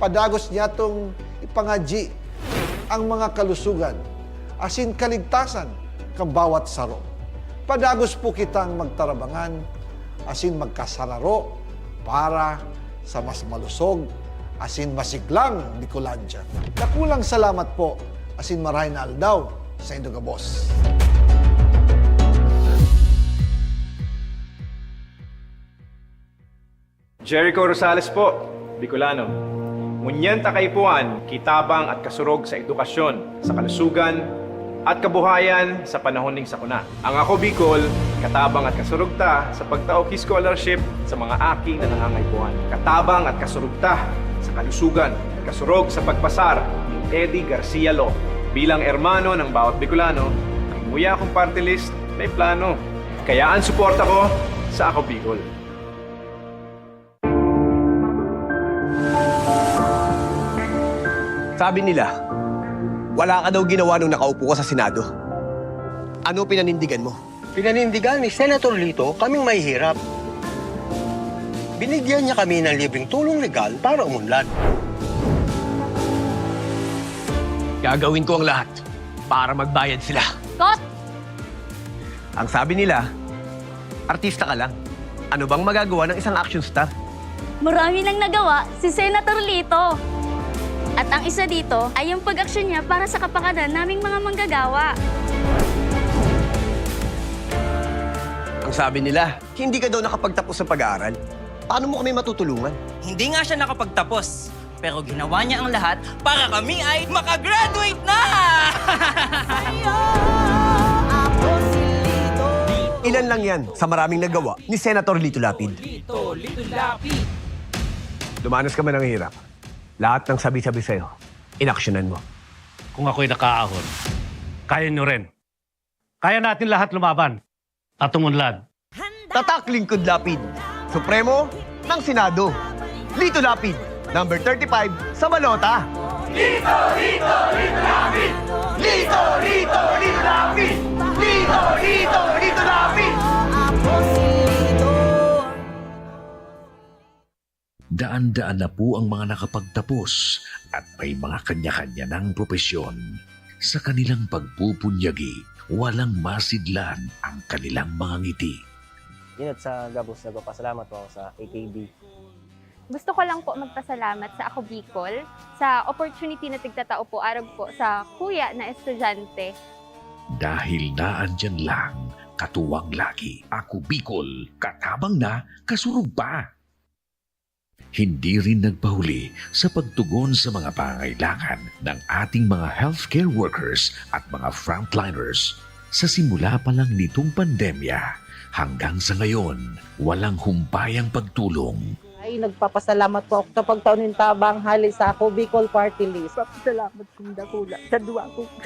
padagos niya tong ipangadji ang mga kalusugan asin kaligtasan kang bawat saro. Padagos po kitang magtarabangan asin magkasararo para sa mas malusog asin masiglang Bicolandia. Dakulang salamat po asin marahin na aldaw sa Indo Gabos. Jericho Rosales po, Bicolano. Ngunyan takaypuan, kitabang at kasurog sa edukasyon, sa kalusugan, at kabuhayan sa panahon ning sakuna. Ang ako Bicol, katabang at kasurog ta sa pagtaok scholarship sa mga aking na nangangaypuan. Katabang at kasurog ta sa kalusugan at kasurog sa pagpasar ni Eddie Garcia Lo. Bilang ermano ng bawat Bicolano, ang Muya kong party list may plano. Kaya ang suporta ko sa Ako Bicol. Sabi nila, wala ka daw ginawa nung nakaupo ka sa Senado. Ano pinanindigan mo? Pinanindigan ni Senator Lito kaming mahihirap. Binigyan niya kami ng libreng tulong legal para umunlad. Gagawin ko ang lahat para magbayad sila. Kot! Ang sabi nila, artista ka lang. Ano bang magagawa ng isang action star? Marami nang nagawa si Senator Lito. At ang isa dito ay yung pag-aksyon niya para sa kapakanan naming mga manggagawa. Ang sabi nila, hindi ka daw nakapagtapos sa pag-aaral. Paano mo kami matutulungan? Hindi nga siya nakapagtapos, pero ginawa niya ang lahat para kami ay makagraduate na! Ilan lang yan sa maraming nagawa ni Senator Lito Lapid. Lito Lapid. Dumanas ka man ng hirap. Lahat ng sabi-sabi sa'yo, inaksyonan mo. Kung ako'y nakaahon, kaya nyo rin. Kaya natin lahat lumaban at umunlad. Tatak Lingkod Lapid, Supremo ng Senado. Lito Lapid, number 35 sa balota. Lito, Lito, Lito Lapid! Lito, Lito, Lito Lapid! Lito, Lito, Lito Lapid! Daan-daan na po ang mga nakapagtapos at may mga kanya-kanya ng propesyon. Sa kanilang pagpupunyagi, walang masidlan ang kanilang mga ngiti. Yun at sa Gabos, nagpapasalamat po ako sa AKB. Gusto ko lang po magpasalamat sa Ako Bicol sa opportunity na tigtatao po arag po sa kuya na estudyante. Dahil naandyan lang, katuwang lagi, Ako Bicol, katabang na, kasurog pa. Hindi rin nagpahuli sa pagtugon sa mga pangangailangan ng ating mga healthcare workers at mga frontliners. Sa simula pa lang nitong pandemya, hanggang sa ngayon, walang humpayang pagtulong. Ay, nagpapasalamat po ako sa pagtaunin tabang hali sa Ako Bicol Party List. Papasalamat kong dakula sa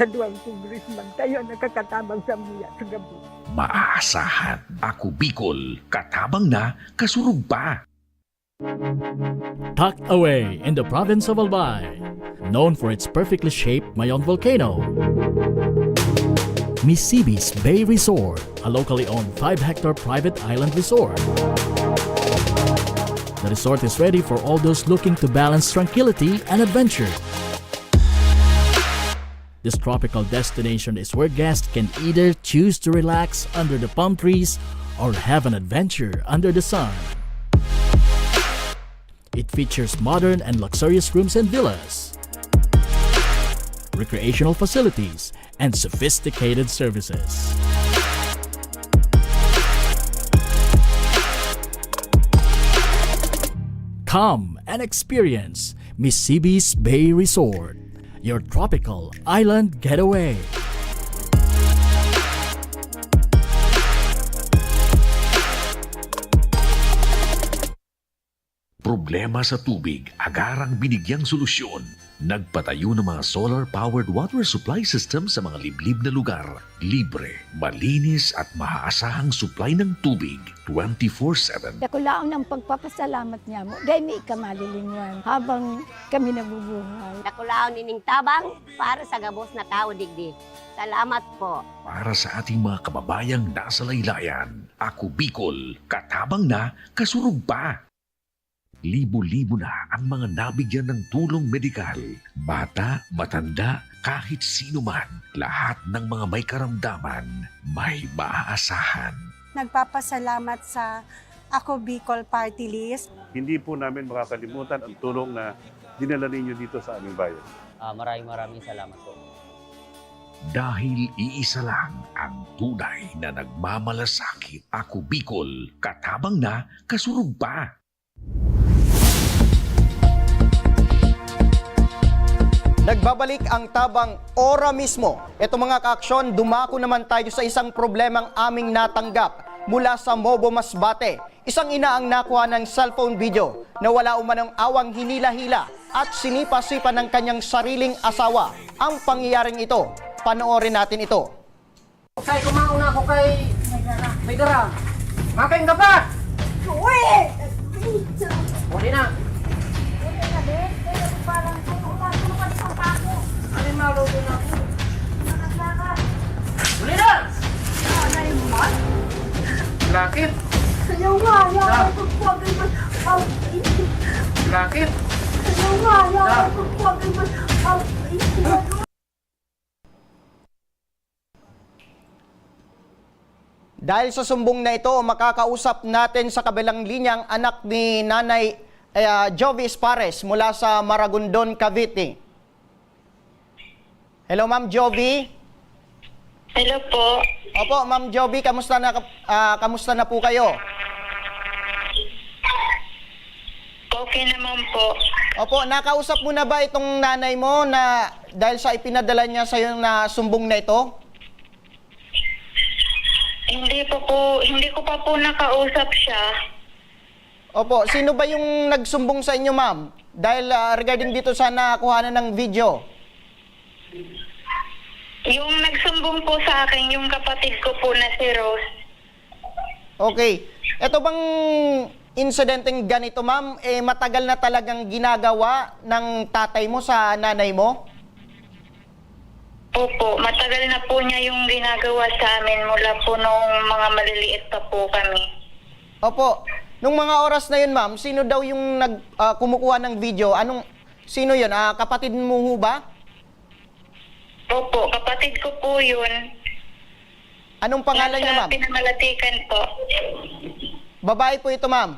duwang congressman. Tayo nakakatabang sa Muya sa gabi. Maaasahan, Ako Bicol, katabang na, kasurog pa. Tucked away in the province of Albay, known for its perfectly shaped Mayon volcano, Misibis Bay Resort, a locally owned 5-hectare private island resort. The resort is ready for all those looking to balance tranquility and adventure. This tropical destination is where guests can either choose to relax under the palm trees or have an adventure under the sun. It features modern and luxurious rooms and villas, recreational facilities, and sophisticated services. Come and experience Misibis Bay Resort, your tropical island getaway. Problema sa tubig, agarang binigyang solusyon. Nagpatayo ng mga solar-powered water supply system sa mga liblib na lugar. Libre, malinis at maaasahang supply ng tubig 24/7. Nakulaon ang pagpapasalamat niya mo. Dahil may kamalilingwan habang kami nabubuhay. Nakulaon ining tabang para sa gabos na tao digdi. Salamat po. Para sa ating mga kababayang nasa laylayan, Ako Bicol, katabang na, kasurog pa. Libo-libo na ang mga nabigyan ng tulong medikal. Bata, matanda, kahit sino man, lahat ng mga may karamdaman, may maaasahan. Nagpapasalamat sa Ako Bicol Party List. Hindi po namin makakalimutan ang tulong na dinala ninyo dito sa aming bayan. Maraming salamat po. Dahil iisa lang ang tunay na nagmamalasakit. Ako Bicol, katabang na, kasurog pa. Nagbabalik ang tabang ora mismo. Ito mga kaaksyon, dumako naman tayo sa isang problemang aming natanggap. mula sa Mobo Masbate. Isang ina ang nakuha ng cellphone video na wala umanong awang hinila-hila at sinipa-sipa ng kanyang sariling asawa. Ang pangyayaring ito, panoorin natin ito. Kay kumauna ako kay may dara. Makain ka pa? Uy! Uli na. Alin maluto na ako? Uli na! Lakit? Sayaw nga, yaw ko pagay mas Lakit? Sayaw nga, yaw ko pagay mas Dahil sa sumbong na ito, makakausap natin sa kabilang linya ang anak ni Nanay Jovi Espares mula sa Maragondon, Cavite. Hello, Ma'am Jovi. Hello po. Opo, Ma'am Jovi, kamusta na po kayo? Okay naman po. Opo, nakausap mo na ba itong nanay mo na dahil sa ipinadala niya sa iyo na sumbong na ito? Hindi ko pa po nakausap siya. Opo, sino ba yung nagsumbong sa inyo, ma'am? Dahil regarding dito sa nakuhanan ng video. Yung nagsumbong po sa akin, yung kapatid ko po na si Rose. Okay. Ito bang insidenteng ganito, ma'am, matagal na talagang ginagawa ng tatay mo sa nanay mo? Opo, matagal na po niya yung ginagawa sa amin mula po nung mga maliliit pa po kami. Opo. Nung mga oras na yun, ma'am, sino daw yung kumukuha ng video? Sino yun? Kapatid mo ho ba? Opo, kapatid ko po yun. Anong pangalan niya, ma'am? Nasa Pinamalatikan po. Babae po ito, ma'am?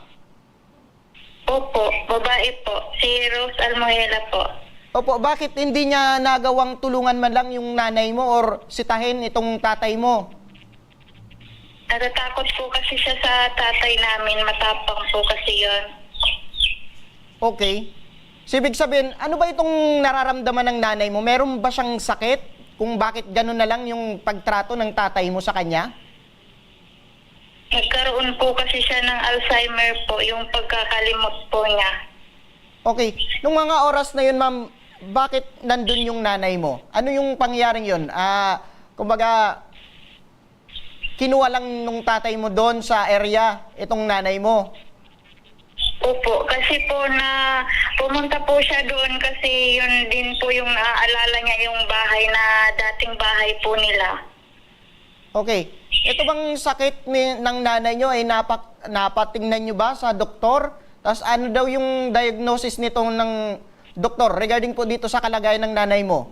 Opo, babae po. Si Rose Almohela po. Opo, bakit hindi niya nagawang tulungan man lang yung nanay mo or sitahin itong tatay mo? Natatakot po kasi siya sa tatay namin. Matapang po kasi yun. Okay. So, ibig sabihin, ano ba itong nararamdaman ng nanay mo? Meron ba siyang sakit? Kung bakit gano'n na lang yung pagtrato ng tatay mo sa kanya? Nagkaroon po kasi siya ng Alzheimer po, yung pagkakalimot po niya. Okay. Nung mga oras na yun, ma'am, bakit nandun yung nanay mo? Ano yung pangyaring yun? Kumbaga, kinuha lang nung tatay mo doon sa area, itong nanay mo. Opo, kasi po na pumunta po siya doon kasi yun din po yung naaalala niya yung bahay na dating bahay po nila. Okay. Ito bang sakit ng nanay nyo ay napatingnan nyo ba sa doktor? Tapos ano daw yung diagnosis nito ng doktor regarding po dito sa kalagayan ng nanay mo?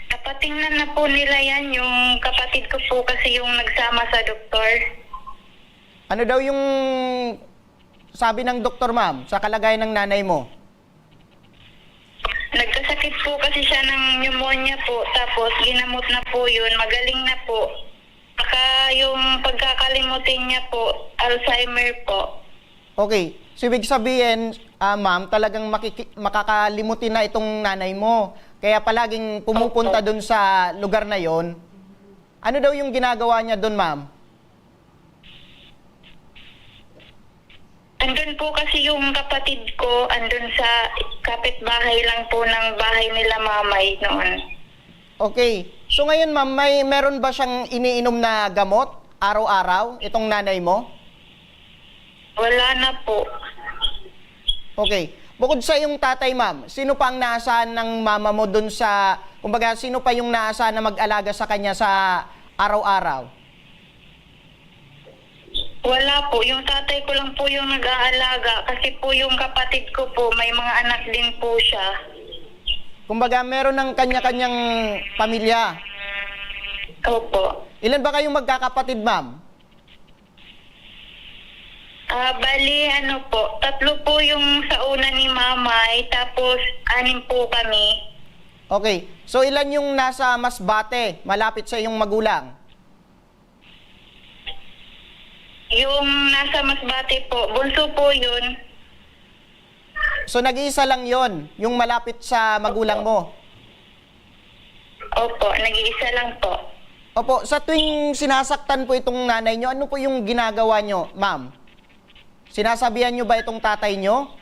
Napatingnan na po nila yan, yung kapatid ko po kasi yung nagsama sa doktor. Ano daw yung sabi ng doktor, ma'am, sa kalagayan ng nanay mo? Nagkasakit po kasi siya ng pneumonia po, tapos ginamot na po yun, magaling na po. Saka yung pagkakalimutin niya po, Alzheimer po. Okay. So, ibig sabihin, ma'am, talagang makakalimutin na itong nanay mo. Kaya palaging pumupunta doon sa lugar na yon. Ano daw yung ginagawa niya doon, ma'am? Andun po kasi yung kapatid ko, andun sa kapitbahay lang po ng bahay nila mamay noon. Okay. So ngayon, ma'am, meron ba siyang iniinom na gamot araw-araw, itong nanay mo? Wala na po. Okay. Bukod sa yung tatay, ma'am, sino pa ang naasahan ng mama mo dun sa, kumbaga, sino pa yung naasahan na mag-alaga sa kanya sa araw-araw? Wala po. Yung tatay ko lang po yung nag-aalaga kasi po yung kapatid ko po, may mga anak din po siya. Kumbaga, meron ng kanya-kanyang pamilya. Opo. Ilan ba kayong magkakapatid, ma'am? Bali, po, 3 po yung sa una ni mamay, tapos 6 po kami. Okay. So, ilan yung nasa Masbate, malapit sa iyong magulang? Yung nasa Masbate po, bunso po yun. So, nag-iisa lang yon, yung malapit sa magulang mo? Opo, nag-iisa lang po. Opo, sa tuwing sinasaktan po itong nanay nyo, ano po yung ginagawa nyo, ma'am? Sinasabihan nyo ba itong tatay nyo?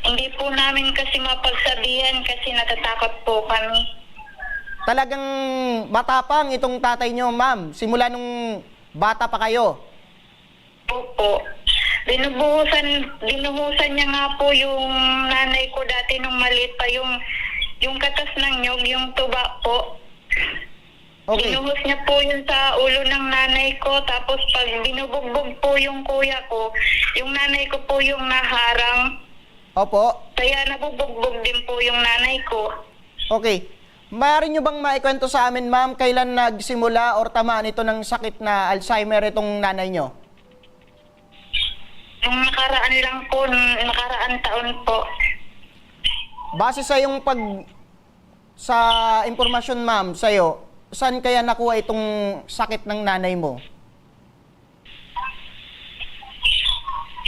Hindi po namin kasi mapagsabihan kasi natatakot po kami. Talagang matapang itong tatay nyo, ma'am, simula nung bata pa kayo. Opo. Binuhusan niya nga po yung nanay ko dati nung maliit pa, yung katas ng nyog, yung tuba po. Okay. Binuhos niya po yun sa ulo ng nanay ko, tapos pag binubugbog po yung kuya ko, yung nanay ko po yung naharang. Opo. Kaya nabubugbog din po yung nanay ko. Okay. Maaari nyo bang maikwento sa amin, ma'am, kailan nagsimula or tamaan ito ng sakit na Alzheimer itong nanay nyo? Yung nakaraan lang po, nakaraan taon po. Base sa yung sa impormasyon, ma'am, sa'yo, saan kaya nakuha itong sakit ng nanay mo?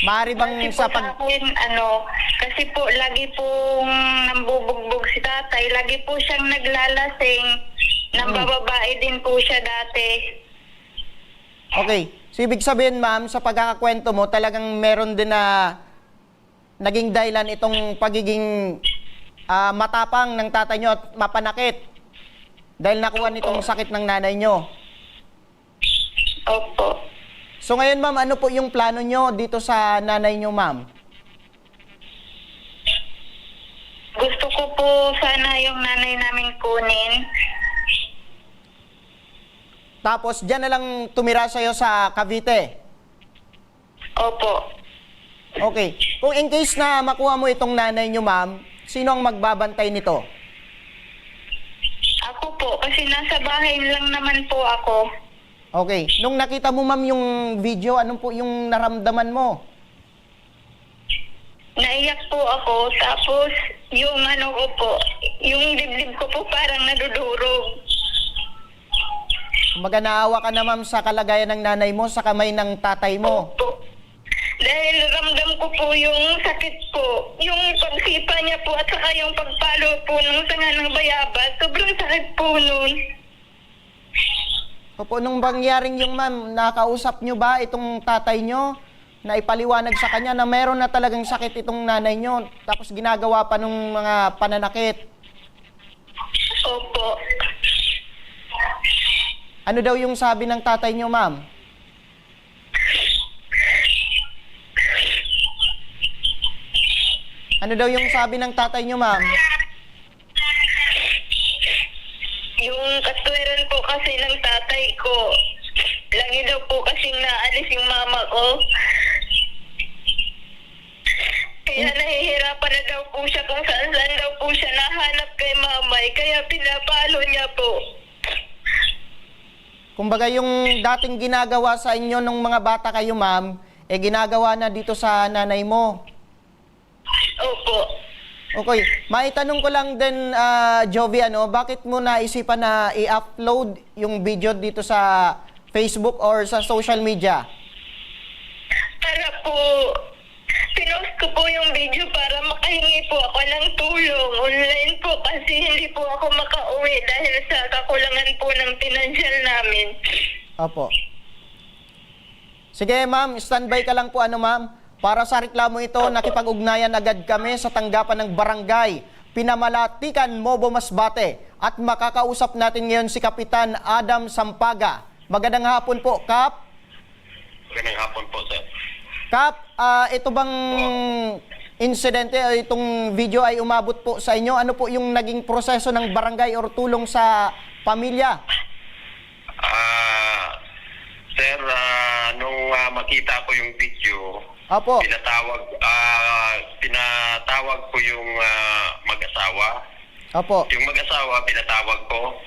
Maaari bang Kasi sa po sa akin, kasi po lagi pong nambubugbog si tatay, lagi po siyang naglalasing, nambababae din po siya dati. Okay. So, ibig sabihin, ma'am, sa pagkakakwento mo, talagang meron din na naging dahilan itong pagiging matapang ng tatay nyo at mapanakit dahil nakuha nitong sakit ng nanay nyo. Opo. So, ngayon, ma'am, ano po yung plano nyo dito sa nanay nyo, ma'am? Gusto ko po sana yung nanay namin kunin. Tapos, dyan na lang tumira sa'yo sa Cavite. Opo. Okay. Kung in case na makuha mo itong nanay nyo, ma'am, sino ang magbabantay nito? Ako po, kasi nasa bahay lang naman po ako. Okay. Nung nakita mo, ma'am, yung video, ano po yung naramdaman mo? Naiyak po ako, tapos yung ko po, yung dibdib ko po parang nadudurog. Kumbaga naawa ka na, ma'am, sa kalagayan ng nanay mo, sa kamay ng tatay mo. Opo. Dahil ramdam ko po yung sakit po, yung pagsipa niya po at saka yung pagpalo po ng sanga ng bayabas, sobrang sakit po nun. Opo, nung bangyaring yung, ma'am, nakausap nyo ba itong tatay nyo na ipaliwanag sa kanya na meron na talagang sakit itong nanay nyo tapos ginagawa pa nung mga pananakit? Opo. Ano daw yung sabi ng tatay nyo, ma'am? Ano daw yung sabi ng tatay nyo, ma'am? Yung katwiran po kasi ng tatay ko, lagi daw po kasing naalis yung mama ko. Kaya nahihirapan na daw po siya kung saan daw po siya nahanap kay mamay, kaya pinapalo niya po. Kumbaga yung dating ginagawa sa inyo nung mga bata kayo, ma'am, ginagawa na dito sa nanay mo. Opo. Okay. Maitanong ko lang din, Jovi, bakit mo naisipan na i-upload yung video dito sa Facebook or sa social media? Para po, pinost ko po yung video para makahingi po ako ng tulong online po kasi hindi po ako makauwi dahil sa kakulangan po ng pinansyal namin. Opo. Sige, ma'am, standby ka lang po, ma'am. Para sa reklamo ito, nakipag-ugnayan agad kami sa tanggapan ng barangay Pinamalatikan, Mobo Masbate. At makakausap natin ngayon si Kapitan Adam Sampaga. Magandang hapon po, Kap. Magandang hapon po, sir. Kap, ito bang insidente, itong video ay umabot po sa inyo? Ano po yung naging proseso ng barangay or tulong sa pamilya? Sir, nung makita ko yung video, Opo. pinatawag ko yung mag-asawa. Opo. Yung mag-asawa, pinatawag ko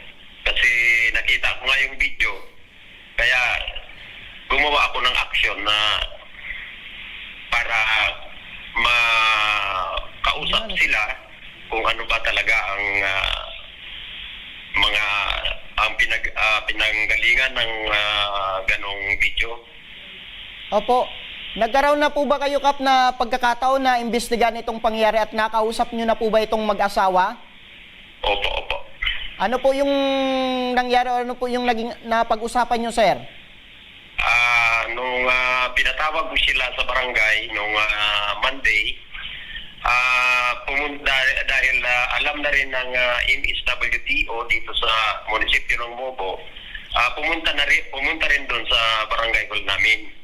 kasi nakita ko nga yung video. Kaya gumawa ako ng aksyon na para makausap sila kung ano ba talaga ang pinanggalingan ng ganong video. Opo. Nagkaroon na po ba kayo, Kap, na pagkakataon na imbestigahan itong pangyari at nakausap nyo na po ba itong mag-asawa? Opo, opo. Ano po yung nangyari o ano po yung naging napag-usapan nyo, sir? Nung pinatawag ko sila sa barangay nung Monday, pumunta dahil alam na rin ng MSWDO dito sa munisipyo ng Mobo, pumunta rin doon sa barangay hall namin.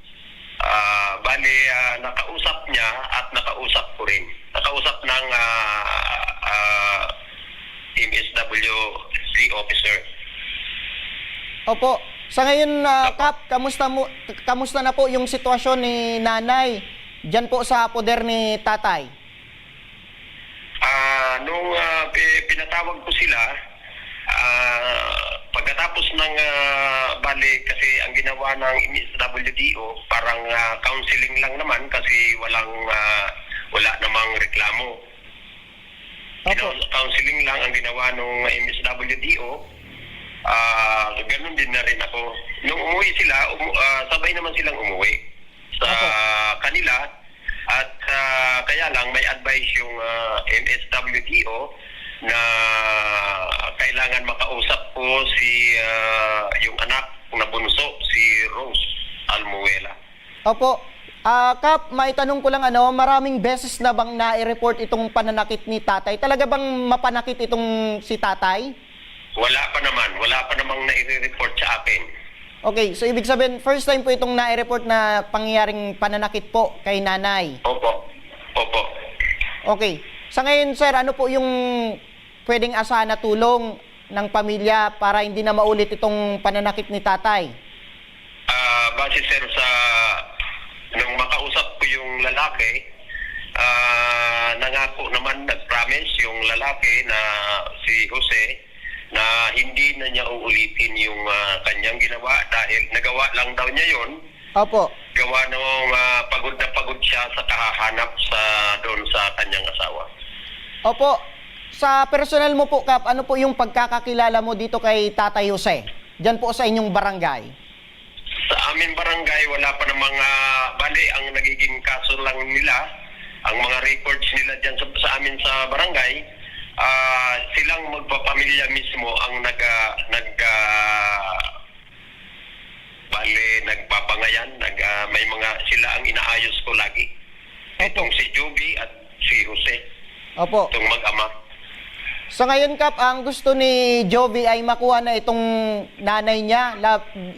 Bali, nakausap niya at nakausap ko rin. Nakausap ng MSWD officer. Opo. Sa ngayon, Kap, kamusta na po yung sitwasyon ni nanay dyan po sa poder ni tatay? Nung pinatawag ko sila, pagkatapos ng bali, kasi ang ginawa ng MSWDO, parang counseling lang naman kasi wala namang reklamo. Counseling lang ang ginawa ng MSWDO. Ganun din na rin ako. Nung umuwi sila, sabay naman silang umuwi sa kanila. At kaya lang may advice yung MSWDO na kailangan makausap ko yung anak na bunso, si Rose Almuela. Opo. Kap, may tanong ko lang maraming beses na bang nai-report itong pananakit ni tatay? Talaga bang mapanakit itong si tatay? Wala pa namang nai-report sa akin. Okay, so ibig sabihin, first time po itong nai-report na pangyayaring pananakit po kay nanay? Opo. Okay. Sa ngayon, sir, ano po yung pwedeng asahan na tulong ng pamilya para hindi na maulit itong pananakit ni tatay? Base, sir, sa nung makausap ko yung lalaki, nangako naman, nag-promise yung lalaki na si Jose na hindi na niya uulitin yung kanyang ginawa dahil nagawa lang daw niya yon. Opo. Gawa nung pagod na pagod siya sa kahahanap doon sa kanyang asawa. Opo. Sa personal mo po, Kap, ano po yung pagkakakilala mo dito kay Tatay Jose? Diyan po sa inyong barangay. Sa aming barangay, wala pa namang bali, ang nagiging kaso lang nila, ang mga records nila dyan sa amin sa barangay, silang magpapamilya mismo ang nagpapangayan, may mga sila ang inaayos ko lagi. Itong si Joby at si Jose. Opo. Itong mag-ama. So ngayon, Kap, ang gusto ni Joby ay makuha na itong nanay niya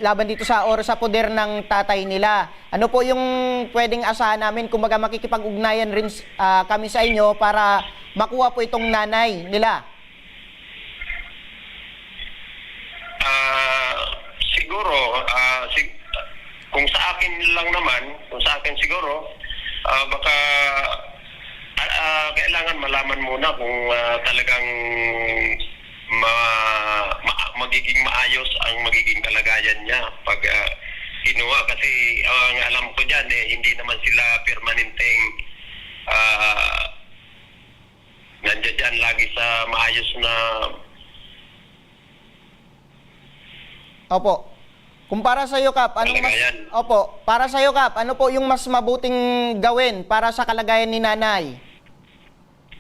laban dito sa poder ng tatay nila. Ano po yung pwedeng asahan namin? Kumbaga makikipag-ugnayan rin kami sa inyo para makuha po itong nanay nila. Siguro, kung sa akin lang naman, siguro, baka kailangan malaman muna kung talagang magiging maayos ang magiging kalagayan niya pag kinuha. Kasi ang alam ko dyan, hindi naman sila permanenteng nandiyan dyan lagi sa maayos na... Opo. Kung para sa iyo, Kap, para sa iyo, Kap, ano po yung mas mabuting gawin para sa kalagayan ni nanay?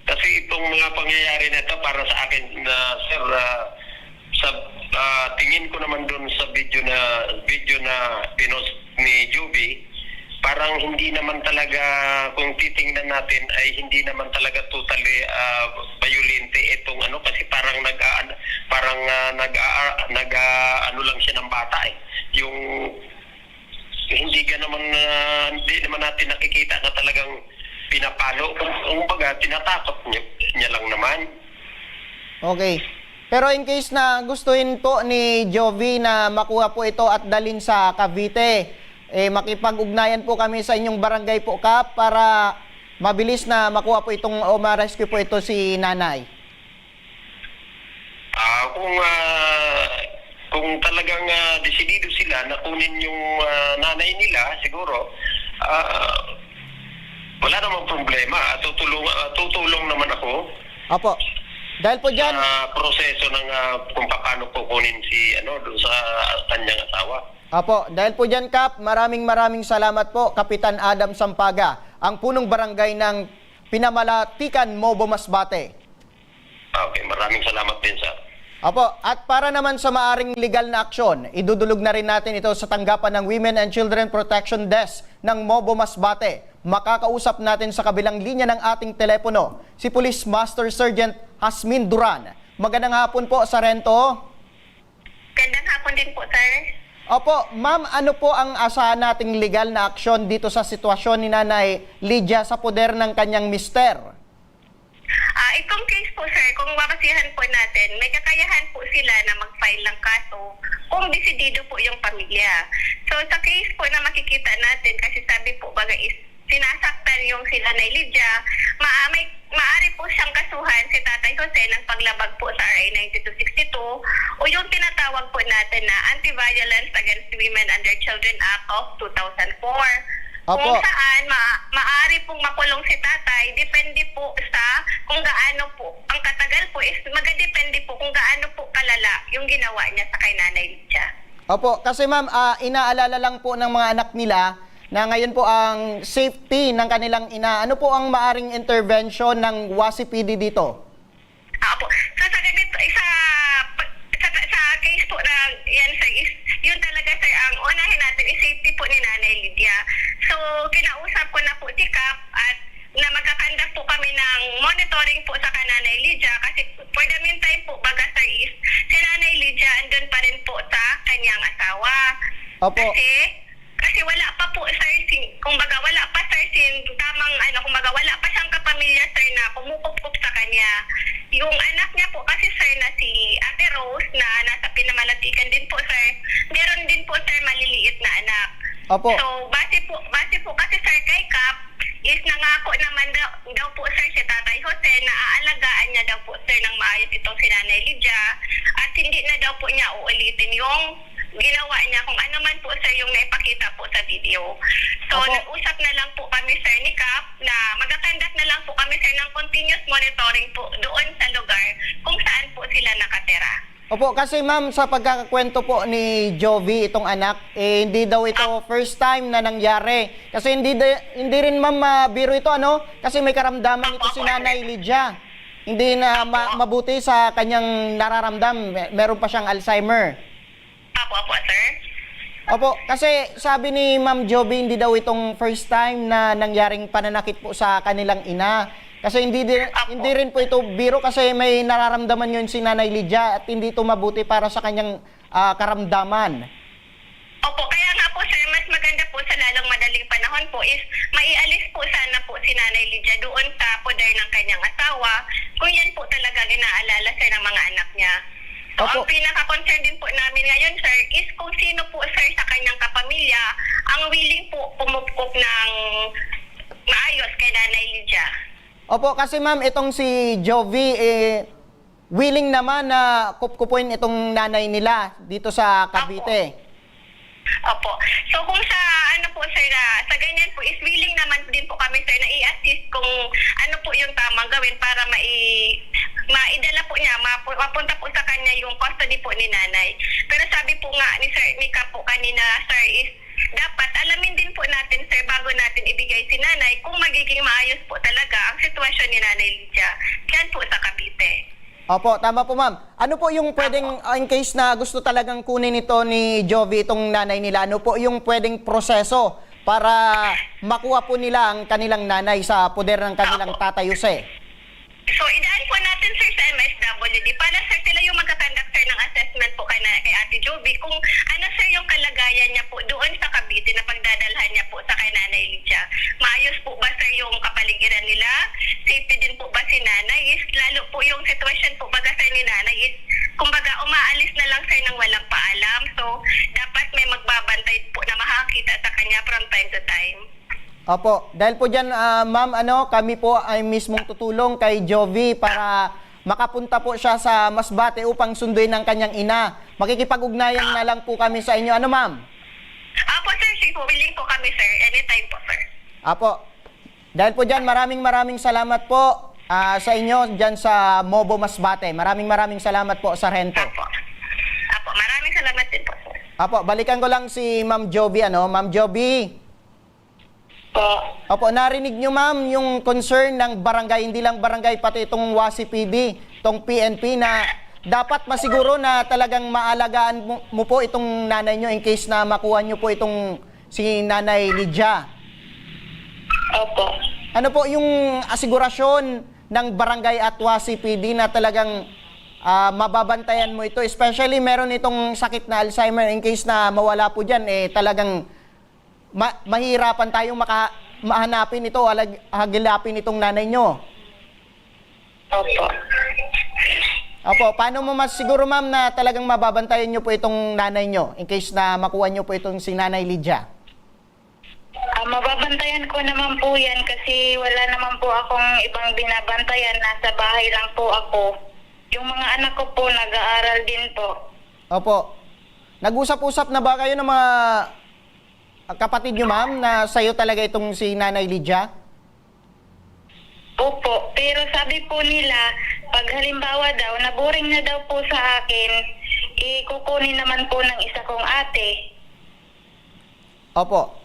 Kasi itong mga pangyayari na ito para sa akin na sir, sa tingin ko naman doon sa video na pinost ni Joby, parang hindi naman talaga, kung titingnan natin ay hindi naman talaga totally violente itong kasi parang ano lang siya ng bata yung hindi naman natin nakikita na talagang pinapalo, kumbaga tinatakot niya lang naman. Okay. Pero in case na gustuhin po ni Joby na makuha po ito at dalhin sa Cavite, makipag-ugnayan po kami sa inyong barangay po, Kap, para mabilis na makuha po itong o ma-rescue po ito si nanay. Kung talagang desidido sila na kunin yung nanay nila, siguro wala namang problema. Tutulong naman ako. Opo. Dahil po dyan, proseso ng kung paano kukunin si doon sa kanyang asawa. Opo, dahil po dyan, Kap, maraming salamat po, Kapitan Adam Sampaga, ang punong barangay ng Pinamalatikan, Mobo, Masbate. Okay, maraming salamat din, sir. Opo, at para naman sa maaring legal na aksyon, idudulog na rin natin ito sa tanggapan ng Women and Children Protection Desk ng Mobo Masbate. Makakausap natin sa kabilang linya ng ating telepono si Police Master Sergeant Hasmin Duran. Magandang hapon po, Sargento. Gandang hapon din po, sir. Opo, ma'am, ano po ang asahan nating legal na aksyon dito sa sitwasyon ni Nanay Lydia sa poder ng kanyang mister? Itong case po, sir, kung mabasihan po natin, may kakayahan po sila na mag-file ng kaso kung desidido po yung pamilya. So, sa case po na makikita natin, kasi sabi po baga is sinasaktan yung si Nanay Lydia, maaari po siyang kasuhan si Tatay Jose ng paglabag po sa RA 9262 o yung tinatawag po natin na Anti-Violence Against Women and Children Act of 2004. Opo. Kung saan maaari pong makulong si tatay, depende po sa kung gaano po. Ang katagal po is magadepende po kung gaano po kalala yung ginawa niya sa kay Nanay Lydia. Opo, kasi ma'am, inaalala lang po ng mga anak nila na ngayon po ang safety ng kanilang ina. Ano po ang maaring intervention ng WASI PD dito? Opo. So sa ganito, sa case po na yan sir, is yun talaga sir, ang unahin natin is safety po ni Nanay Lydia. So kinausap ko na po si Kap at na magkakandak po kami ng monitoring po sa Nanay Lydia kasi for the meantime po baga sir is si Nanay Lydia andun pa rin po sa kanyang asawa. Opo. Kasi wala pa po sir, kumbaga wala pa sir tamang kumbaga wala pa siyang kapamilya sir na kumukup sa kanya. Yung anak niya po kasi sir na si Ate Rose na nasa Pinamalatikan din po sir, meron din po sir maliliit na anak. Opo. So base po kasi sir kay Kap is nangako naman daw po sir si Tatay Jose na aalagaan niya daw po sir ng maayos itong si Nanay Lydia at hindi na daw po niya uulitin yung ginawa niya kung ano man po sir yung naipakita po sa video. So Opo. nag-usap na lang po kami sir ni Kap na magkakandak na lang po kami sir ng continuous monitoring po doon sa lugar kung saan po sila nakatira. Opo, kasi ma'am, sa pagkakakwento po ni Jovi, itong anak, hindi daw ito first time na nangyari. Kasi hindi rin ma'am biro ito, Kasi may karamdaman ito si Nanay Lydia. Hindi na mabuti sa kanyang nararamdam. Meron pa siyang Alzheimer. Opo, sir. Opo, kasi sabi ni Ma'am Jovi, hindi daw itong first time na nangyaring pananakit po sa kanilang ina. Kasi hindi rin po ito biro kasi may nararamdaman yun si Nanay Lydia at hindi ito mabuti para sa kanyang karamdaman. Opo, kaya nga po sir, mas maganda po sa lalong madaling panahon po is maialis po sana po si Nanay Lydia doon sa poder ng kanyang asawa kung yan po talaga ginaalala sir ng mga anak niya. So ang pinaka-concern din po namin ngayon sir is kung sino po sir sa kanyang kapamilya ang willing po pumupkop ng maayos kay Nanay Lydia. Opo, kasi ma'am, itong si Jovi, willing naman na kupkupuin itong nanay nila dito sa Cavite. Opo. So kung sa po sir na sa ganyan po is willing naman din po kami sir na i-assist kung ano po yung tamang gawin para maidala po niya, mapunta po sa kanya yung custody po ni nanay. Pero sabi po nga ni Sir Mika po kanina sir is dapat alamin din po natin sir bago natin ibigay si nanay kung magiging maayos po talaga ang sitwasyon ni Nanay Lydia dyan po sa Cavite. Opo, tama po ma'am. Ano po yung pwedeng, in case na gusto talagang kunin ito ni Jovi, itong nanay nila, ano po yung pwedeng proseso para makuha po nila ang kanilang nanay sa poder ng kanilang Tatay Jose? So idaan po natin sir sa MSWD para sir sila yung magkakandak sir ng assessment po kay Ate Jovi kung ano sir yung kalagayan niya po doon sa Cavite na pagdadalhan niya po sa kay Nanay Lydia. Maayos po ba sir yung kapaligiran nila? Safety din po ba si nanay? Is lalo po yung sitwasyon po baga sir ni nanay is kumbaga umaalis na lang sir nang walang paalam. So dapat may magbabantay po na makakita sa kanya from time to time. Opo, dahil po dyan, ma'am, kami po ay mismong tutulong kay Jovi para makapunta po siya sa Masbate upang sunduin ng kanyang ina. Makikipag-ugnayan na lang po kami sa inyo. Ano, ma'am? Apo, sir. Willing po kami, sir. Anytime po, sir. Apo. Dahil po dyan, maraming salamat po sa inyo dyan sa Mobo, Masbate. Maraming salamat po, Sargento. Apo, maraming salamat din po, sir. Apo, balikan ko lang si Ma'am Jovi, Ma'am Jovi. Opo, narinig nyo ma'am yung concern ng barangay, hindi lang barangay, pati itong WASI PD, itong PNP na dapat masiguro na talagang maalagaan mo po itong nanay nyo in case na makuha nyo po itong si Nanay Lydia. Opo. Ano po yung asigurasyon ng Barangay Atwa CPD na talagang mababantayan mo ito? Especially meron itong sakit na Alzheimer, in case na mawala po dyan, talagang mahirapan tayong mahanapin ito, hagilapin itong nanay nyo. Opo. Opo, paano mo masiguro ma'am na talagang mababantayan nyo po itong nanay nyo in case na makuha nyo po itong si Nanay Lydia? Mababantayan ko naman po yan kasi wala naman po akong ibang binabantayan. Nasa bahay lang po ako. Yung mga anak ko po nag-aaral din po. Opo. Nag-usap-usap na ba kayo ng mga kapatid nyo ma'am na sa'yo talaga itong si Nanay Lydia? Opo. Pero sabi po nila, pag halimbawa daw, naboring na daw po sa akin, kukunin naman po ng isa kong ate. Opo.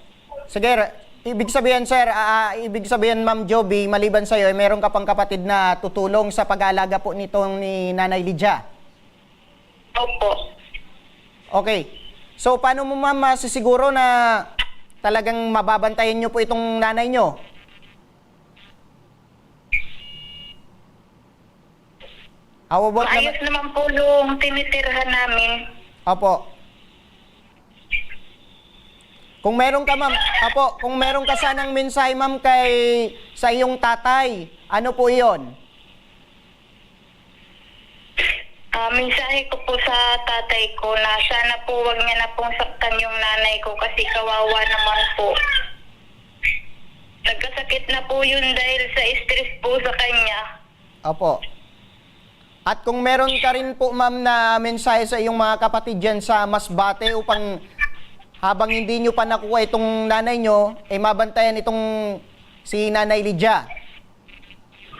Sige, ibig sabihin sir, ibig sabihin Ma'am Joby, maliban sa'yo, meron ka pang kapatid na tutulong sa pag-aalaga po nitong ni Nanay Lydia? Opo. Okay. So, paano mo ma'am masisiguro na talagang mababantayan nyo po itong nanay nyo? Maayos naman po yung tinitirhan namin. Opo. Kung meron ka ma'am, kung meron ka sanang mensahe ma'am sa iyong tatay, ano po 'yon? Mensahe ko po sa tatay ko na sana po wag niya na pong saktan yung nanay ko kasi kawawa naman po. Nagkasakit na po yun dahil sa stress po sa kanya. Opo. At kung meron ka rin po ma'am na mensahe sa iyong mga kapatid dyan sa Masbate upang habang hindi nyo pa nakuha itong nanay nyo, mabantayan itong si Nanay Lydia.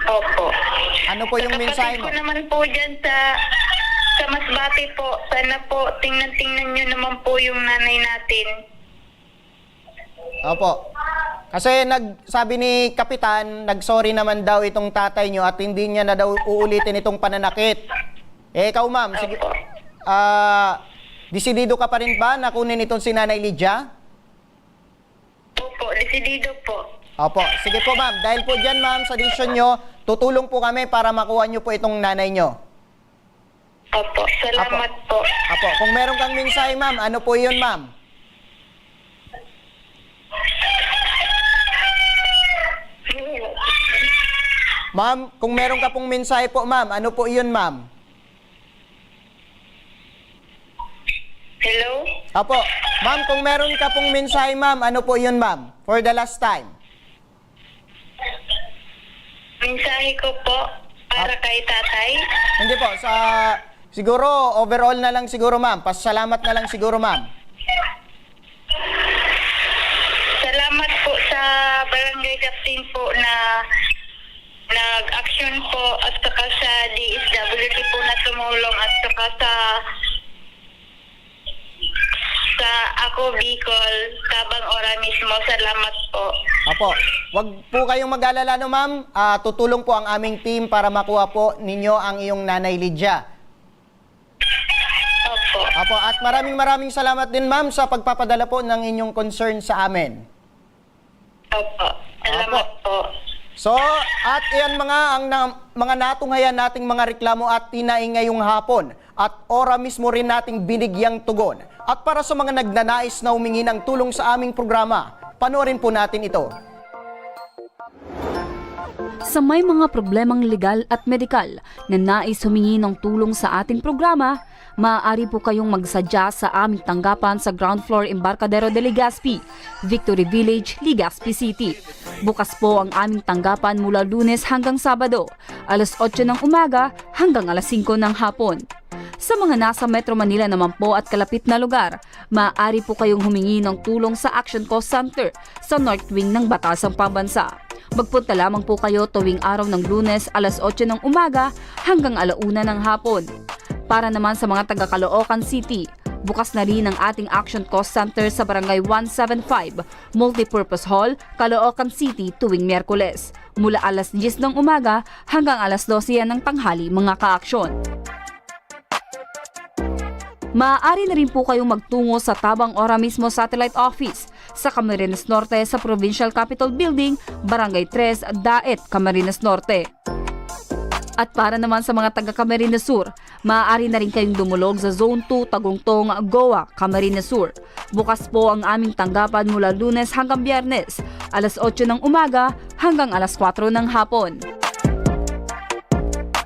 Opo. Ano po yung mensahe mo? Kapatid ko naman po dyan sa Masbate po. Sana po, tingnan nyo naman po yung nanay natin. Opo. Kasi sabi ni Kapitan, nag-sorry naman daw itong tatay nyo at hindi niya na daw uulitin itong pananakit. Ikaw ma'am, sige. Desidido ka pa rin ba na kunin itong si Nanay Lydia? Opo, desidido po. Opo, sige po ma'am. Dahil po dyan ma'am, sa desisyon nyo, tutulong po kami para makuha nyo po itong nanay nyo. Opo, salamat po. Opo, kung meron kang mensahe ma'am, ano po yun ma'am? Ma'am, kung meron ka pong mensahe po ma'am, ano po yun ma'am? Hello? Opo. Ma'am, kung meron ka pong mensahe, ma'am, ano po yun, ma'am? For the last time. Mensahe ko po para kay tatay. Hindi po. Siguro, overall na lang siguro, ma'am. Pasalamat na lang siguro, ma'am. Salamat po sa barangay captain po na nag-action po at saka sa DSWD po na tumulong at saka sa Ako Bicol, Tabang Ora mismo. Salamat po. Apo, wag po kayong mag-alala no ma'am. Tutulong po ang aming team para makuha po ninyo ang iyong Nanay Lydia. Opo. Apo, at maraming salamat din ma'am sa pagpapadala po ng inyong concern sa amin. Opo. Salamat po. So, at iyan mga natunghayan nating mga reklamo at tinaing ngayong hapon at ora mismo rin nating binigyang tugon. At para sa mga nagnanais na humingi ng tulong sa aming programa, panoorin po natin ito. Sa may mga problemang legal at medikal na nais humingi ng tulong sa ating programa, maaari po kayong magsadya sa aming tanggapan sa ground floor Embarcadero de Legazpi, Victory Village, Legazpi City. Bukas po ang aming tanggapan mula Lunes hanggang Sabado, alas 8 ng umaga hanggang alas 5 ng hapon. Sa mga nasa Metro Manila naman po at kalapit na lugar, maaari po kayong humingi ng tulong sa Action Cost Center sa North Wing ng Batasang Pambansa. Magpunta lamang po kayo tuwing araw ng Lunes alas 8 ng umaga hanggang alauna ng hapon. Para naman sa mga taga Caloocan City, bukas na rin ang ating Action Cost Center sa Barangay 175, Multipurpose Hall, Caloocan City tuwing Miyerkules, mula alas 10 ng umaga hanggang alas 12 ng tanghali mga ka-aksyon. Maaari na rin po kayong magtungo sa Tabang Ora mismo Satellite Office sa Camarines Norte sa Provincial Capitol Building, Barangay 3, Daet, Camarines Norte. At para naman sa mga taga Camarines Sur, maaari na rin kayong dumulog sa Zone 2 Tagungtong, Goa, Camarines Sur. Bukas po ang aming tanggapan mula Lunes hanggang Biyernes, alas 8 ng umaga hanggang alas 4 ng hapon.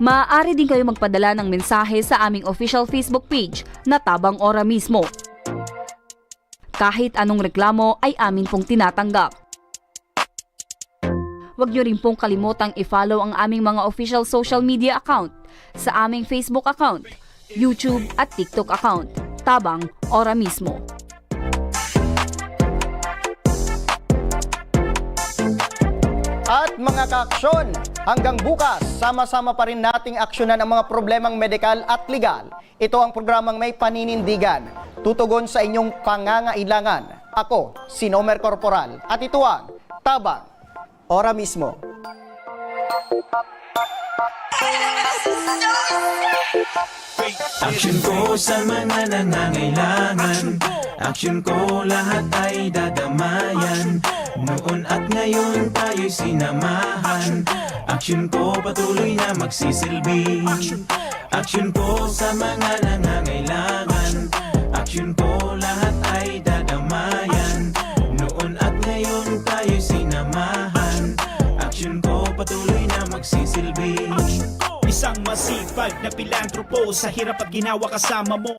Maaari din kayo magpadala ng mensahe sa aming official Facebook page na Tabang Ora mismo. Kahit anong reklamo ay amin pong tinatanggap. Huwag niyo rin pong kalimutang i-follow ang aming mga official social media account sa aming Facebook account, YouTube at TikTok account, Tabang Ora mismo. At mga kaaksyon, hanggang bukas, sama-sama pa rin nating aksyonan ang mga problemang medikal at legal. Ito ang programang may paninindigan, tutugon sa inyong pangangailangan. Ako, si Nomer Corporal, at ito ang Tabang Ora mismo. Aksyon ko sa mga nangangailangan, aksyon ko lahat ay dadamayan. Noon at ngayon tayo'y sinamahan, aksyon ko patuloy na magsisilbi. Aksyon ko sa mga nangangailangan, aksyon ko lahat ay dadamayan. Noon at ngayon tayo'y sinamahan, aksyon ko patuloy na magsisilbi. Isang masipag na pilantropo, sa hirap at ginawa kasama mo.